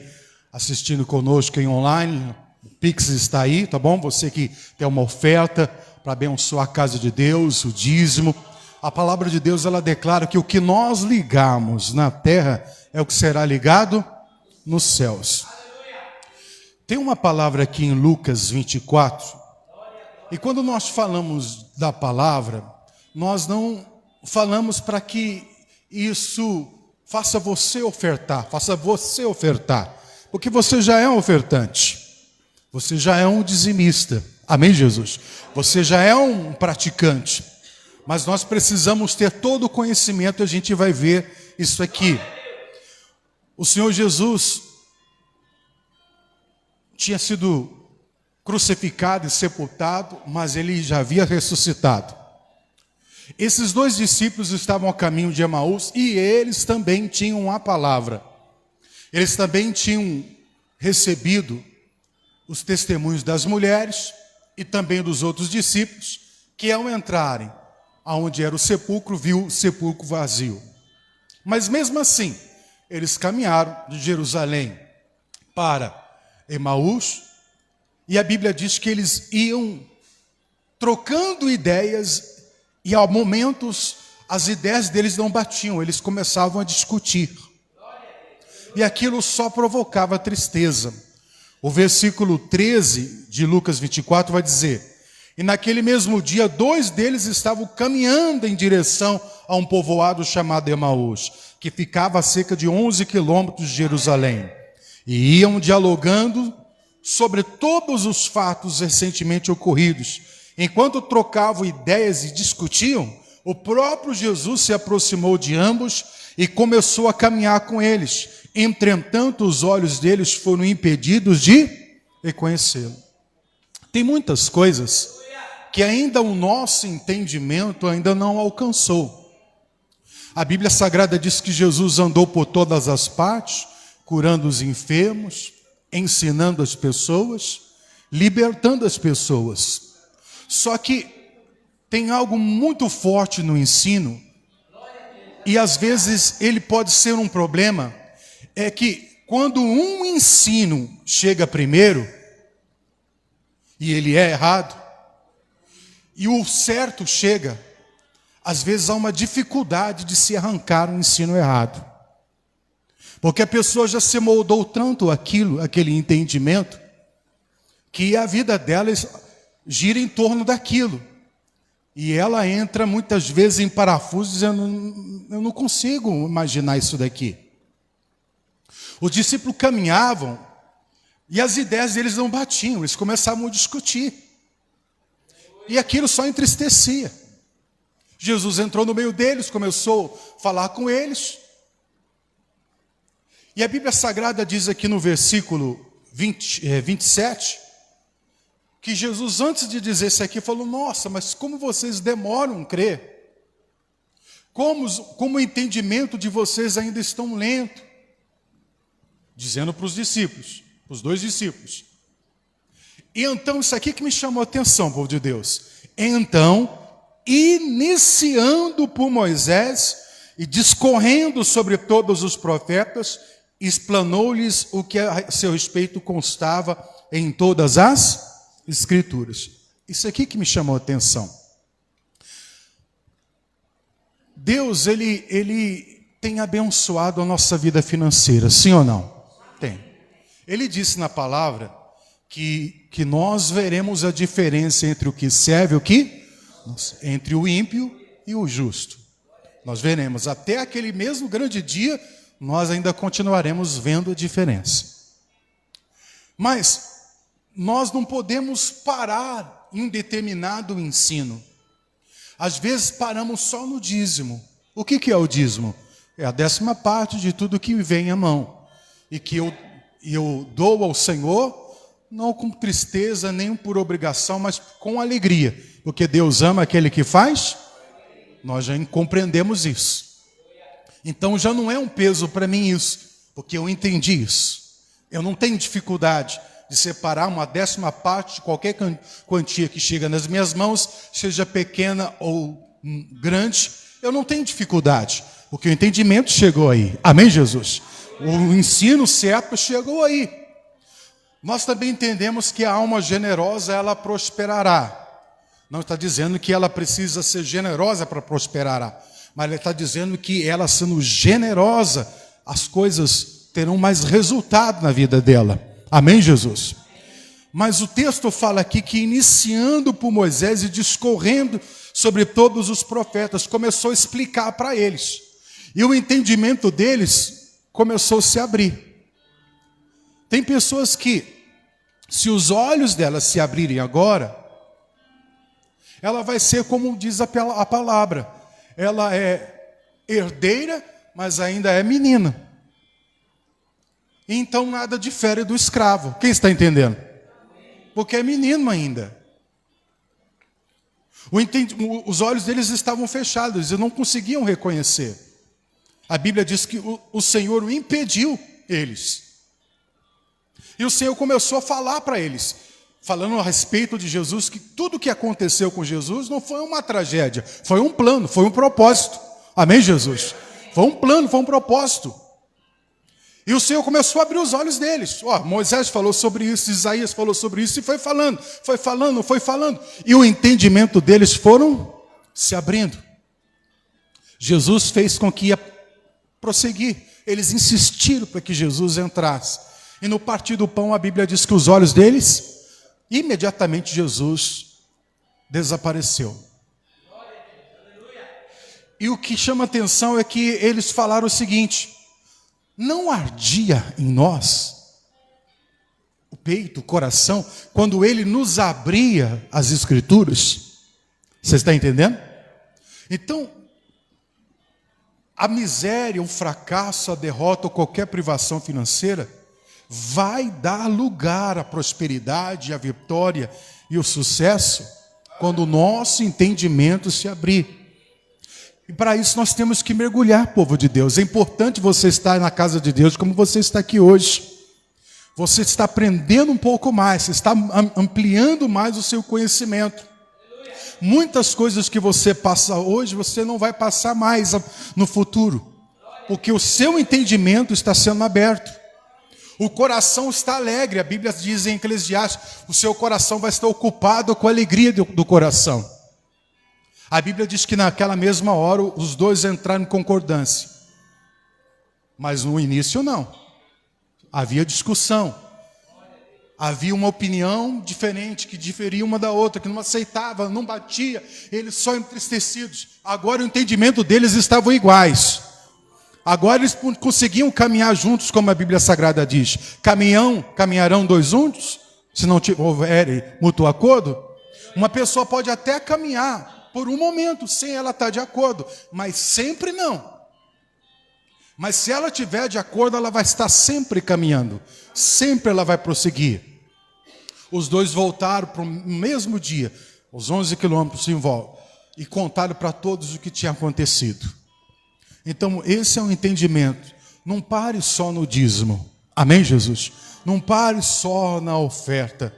assistindo conosco em online, o Pix está aí, tá bom? Você que tem uma oferta para abençoar a casa de Deus, o dízimo. A palavra de Deus, ela declara que o que nós ligarmos na terra é o que será ligado nos céus. Tem uma palavra aqui em Lucas 24, e quando nós falamos da palavra, nós não falamos para que isso faça você ofertar, porque você já é um ofertante, você já é um dizimista, amém, Jesus? Você já é um praticante, mas nós precisamos ter todo o conhecimento, a gente vai ver isso aqui. O Senhor Jesus tinha sido crucificado e sepultado, mas ele já havia ressuscitado. Esses dois discípulos estavam a caminho de Emaús e eles também tinham a palavra. Eles também tinham recebido os testemunhos das mulheres e também dos outros discípulos, que ao entrarem aonde era o sepulcro, viu o sepulcro vazio. Mas mesmo assim, eles caminharam de Jerusalém para Emaús, e a Bíblia diz que eles iam trocando ideias, e há momentos as ideias deles não batiam, eles começavam a discutir. E aquilo só provocava tristeza. O versículo 13 de Lucas 24 vai dizer: e naquele mesmo dia, 2 deles estavam caminhando em direção a um povoado chamado Emaús, que ficava a cerca de 11 quilômetros de Jerusalém. E iam dialogando sobre todos os fatos recentemente ocorridos. Enquanto trocavam ideias e discutiam, o próprio Jesus se aproximou de ambos e começou a caminhar com eles. Entretanto, os olhos deles foram impedidos de reconhecê-lo. Tem muitas coisas que ainda o nosso entendimento ainda não alcançou. A Bíblia Sagrada diz que Jesus andou por todas as partes, curando os enfermos, ensinando as pessoas, libertando as pessoas. Só que tem algo muito forte no ensino, e às vezes ele pode ser um problema, é que quando um ensino chega primeiro, e ele é errado, e o certo chega, às vezes há uma dificuldade de se arrancar um ensino errado. Porque a pessoa já se moldou tanto aquele entendimento, que a vida dela gira em torno daquilo. E ela entra muitas vezes em parafuso dizendo: eu não consigo imaginar isso daqui. Os discípulos caminhavam e as ideias deles não batiam, eles começavam a discutir. E aquilo só entristecia. Jesus entrou no meio deles, começou a falar com eles. E a Bíblia Sagrada diz aqui no versículo 27, que Jesus, antes de dizer isso aqui, falou: nossa, mas como vocês demoram a crer? Como o entendimento de vocês ainda estão lento? Dizendo para os discípulos, para os 2 discípulos. E então, isso aqui que me chamou a atenção, povo de Deus. Então, iniciando por Moisés e discorrendo sobre todos os profetas, explanou-lhes o que a seu respeito constava em todas as Escrituras. Isso aqui que me chamou a atenção. Deus, ele tem abençoado a nossa vida financeira, sim ou não? Tem. Ele disse na palavra que nós veremos a diferença entre o que serve e o que? Entre o ímpio e o justo. Nós veremos, até aquele mesmo grande dia, nós ainda continuaremos vendo a diferença. Mas nós não podemos parar em um determinado ensino. Às vezes paramos só no dízimo. O que é o dízimo? É a 10ª parte de tudo que vem à mão. E que eu dou ao Senhor, não com tristeza, nem por obrigação, mas com alegria. Porque Deus ama aquele que faz. Nós já compreendemos isso. Então já não é um peso para mim isso, porque eu entendi isso. Eu não tenho dificuldade de separar uma 10ª parte de qualquer quantia que chega nas minhas mãos, seja pequena ou grande, eu não tenho dificuldade, porque o entendimento chegou aí. Amém, Jesus? O ensino certo chegou aí. Nós também entendemos que a alma generosa, ela prosperará. Não está dizendo que ela precisa ser generosa para prosperar, mas ele está dizendo que ela sendo generosa, as coisas terão mais resultado na vida dela. Amém, Jesus? Mas o texto fala aqui que iniciando por Moisés e discorrendo sobre todos os profetas, começou a explicar para eles. E o entendimento deles começou a se abrir. Tem pessoas que, se os olhos delas se abrirem agora, ela vai ser como diz a palavra. Ela é herdeira, mas ainda é menina. Então nada difere do escravo. Quem está entendendo? Porque é menino ainda. Os olhos deles estavam fechados e não conseguiam reconhecer. A Bíblia diz que o Senhor o impediu eles. E o Senhor começou a falar para eles, falando a respeito de Jesus, que tudo que aconteceu com Jesus não foi uma tragédia, foi um plano, foi um propósito. Amém, Jesus? Foi um plano, foi um propósito. E o Senhor começou a abrir os olhos deles. Moisés falou sobre isso, Isaías falou sobre isso, e foi falando. E o entendimento deles foram se abrindo. Jesus fez com que ia prosseguir. Eles insistiram para que Jesus entrasse. E no partir do pão, a Bíblia diz que os olhos deles, imediatamente Jesus desapareceu. E o que chama atenção é que eles falaram o seguinte: não ardia em nós o peito, o coração, quando ele nos abria as Escrituras? Você está entendendo? Então, a miséria, o fracasso, a derrota ou qualquer privação financeira vai dar lugar à prosperidade, à vitória e ao sucesso quando o nosso entendimento se abrir. E para isso nós temos que mergulhar, povo de Deus. É importante você estar na casa de Deus como você está aqui hoje. Você está aprendendo um pouco mais, você está ampliando mais o seu conhecimento. Muitas coisas que você passa hoje, você não vai passar mais no futuro, porque o seu entendimento está sendo aberto. O coração está alegre, a Bíblia diz em Eclesiastes, o seu coração vai estar ocupado com a alegria do coração. A Bíblia diz que naquela mesma hora os dois entraram em concordância. Mas no início não. Havia discussão. Havia uma opinião diferente, que diferia uma da outra, que não aceitava, não batia, eles só entristecidos. Agora o entendimento deles estava iguais. Agora eles conseguiam caminhar juntos, como a Bíblia Sagrada diz. Caminharão dois juntos, se não houver mútuo acordo. Uma pessoa pode até caminhar por um momento, sem ela estar de acordo, mas sempre não. Mas se ela estiver de acordo, ela vai estar sempre caminhando, sempre ela vai prosseguir. Os dois voltaram para o mesmo dia, os 11 quilômetros em volta, e contaram para todos o que tinha acontecido. Então, esse é o entendimento. Não pare só no dízimo. Amém, Jesus? Não pare só na oferta.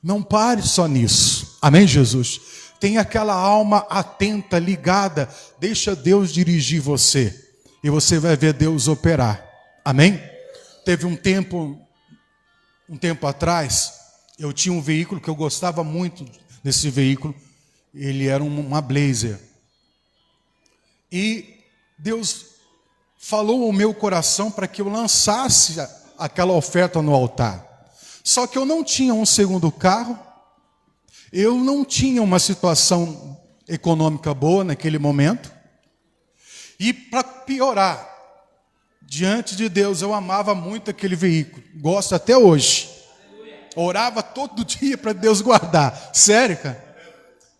Não pare só nisso. Amém, Jesus? Tenha aquela alma atenta, ligada. Deixa Deus dirigir você. E você vai ver Deus operar. Amém? Teve um tempo atrás, eu tinha um veículo que eu gostava muito desse veículo. Ele era uma Blazer. E Deus falou ao meu coração para que eu lançasse aquela oferta no altar. Só que eu não tinha um segundo carro, eu não tinha uma situação econômica boa naquele momento. E para piorar, diante de Deus, eu amava muito aquele veículo, gosto até hoje. Orava todo dia para Deus guardar. Sério, cara?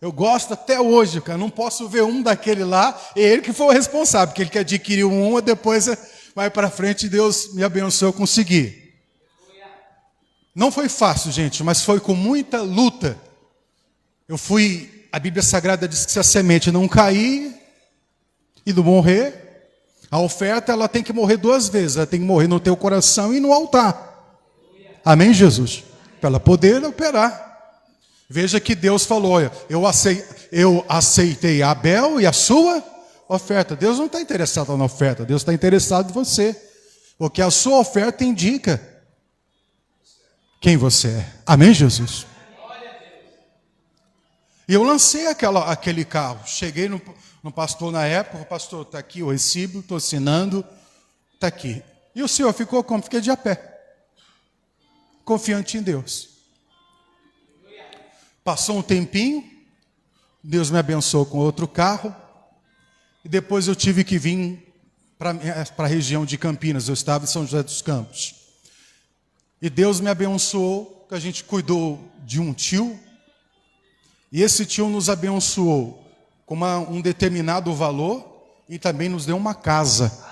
Eu gosto até hoje, cara. Não posso ver um daquele lá. É ele que foi o responsável, porque ele que adquiriu um, e depois vai para frente e Deus me abençoou a conseguir. Não foi fácil, gente, mas foi com muita luta. A Bíblia Sagrada diz que se a semente não cair e não morrer, a oferta ela tem que morrer duas vezes. Ela tem que morrer no teu coração e no altar. Amém, Jesus? Para ela poder operar. Veja que Deus falou, olha, eu aceitei Abel e a sua oferta. Deus não está interessado na oferta, Deus está interessado em você. Porque a sua oferta indica quem você é. Amém, Jesus? E eu lancei aquele carro. Cheguei no pastor na época, o pastor está aqui, o recibo, estou assinando, está aqui. E o senhor ficou como? Fiquei de a pé, confiante em Deus. Passou um tempinho, Deus me abençoou com outro carro, e depois eu tive que vir para a região de Campinas. Eu estava em São José dos Campos. E Deus me abençoou, que a gente cuidou de um tio, e esse tio nos abençoou com um determinado valor e também nos deu uma casa.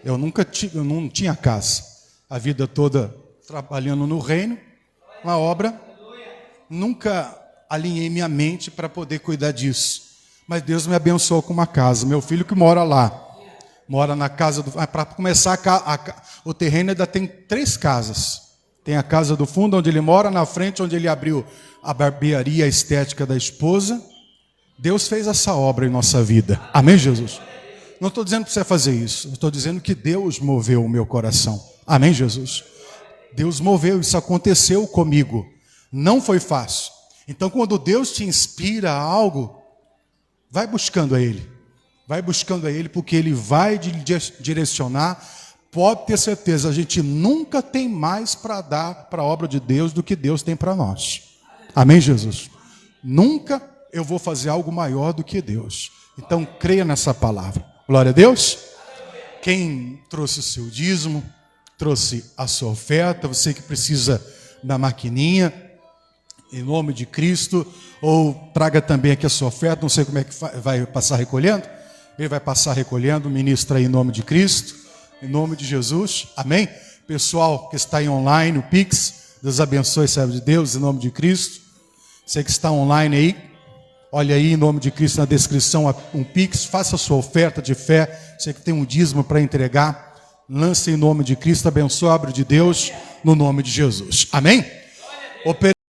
Eu não tinha casa. A vida toda trabalhando no reino, na obra. Nunca alinhei minha mente para poder cuidar disso. Mas Deus me abençoou com uma casa. Meu filho que mora lá. Mora na casa do... Para começar, o terreno ainda tem 3 casas. Tem a casa do fundo, onde ele mora, na frente, onde ele abriu a barbearia estética da esposa. Deus fez essa obra em nossa vida. Amém, Jesus? Não estou dizendo para você fazer isso. Estou dizendo que Deus moveu o meu coração. Amém, Jesus? Deus moveu, isso aconteceu comigo. Não foi fácil. Então, quando Deus te inspira a algo, vai buscando a Ele. Vai buscando a Ele, porque Ele vai te direcionar. Pode ter certeza, a gente nunca tem mais para dar para a obra de Deus do que Deus tem para nós. Amém, Jesus? Nunca eu vou fazer algo maior do que Deus. Então, creia nessa palavra. Glória a Deus. Quem trouxe o seu dízimo, trouxe a sua oferta, você que precisa da maquininha, em nome de Cristo, ou traga também aqui a sua oferta, não sei como é que vai passar recolhendo. Ele vai passar recolhendo, ministra aí em nome de Cristo, em nome de Jesus, amém? Pessoal que está aí online, o Pix, Deus abençoe, servo de Deus, em nome de Cristo. Você que está online aí, olha aí em nome de Cristo na descrição um Pix, faça a sua oferta de fé. Você que tem um dízimo para entregar, lance em nome de Cristo, abençoe a obra de Deus, no nome de Jesus, amém?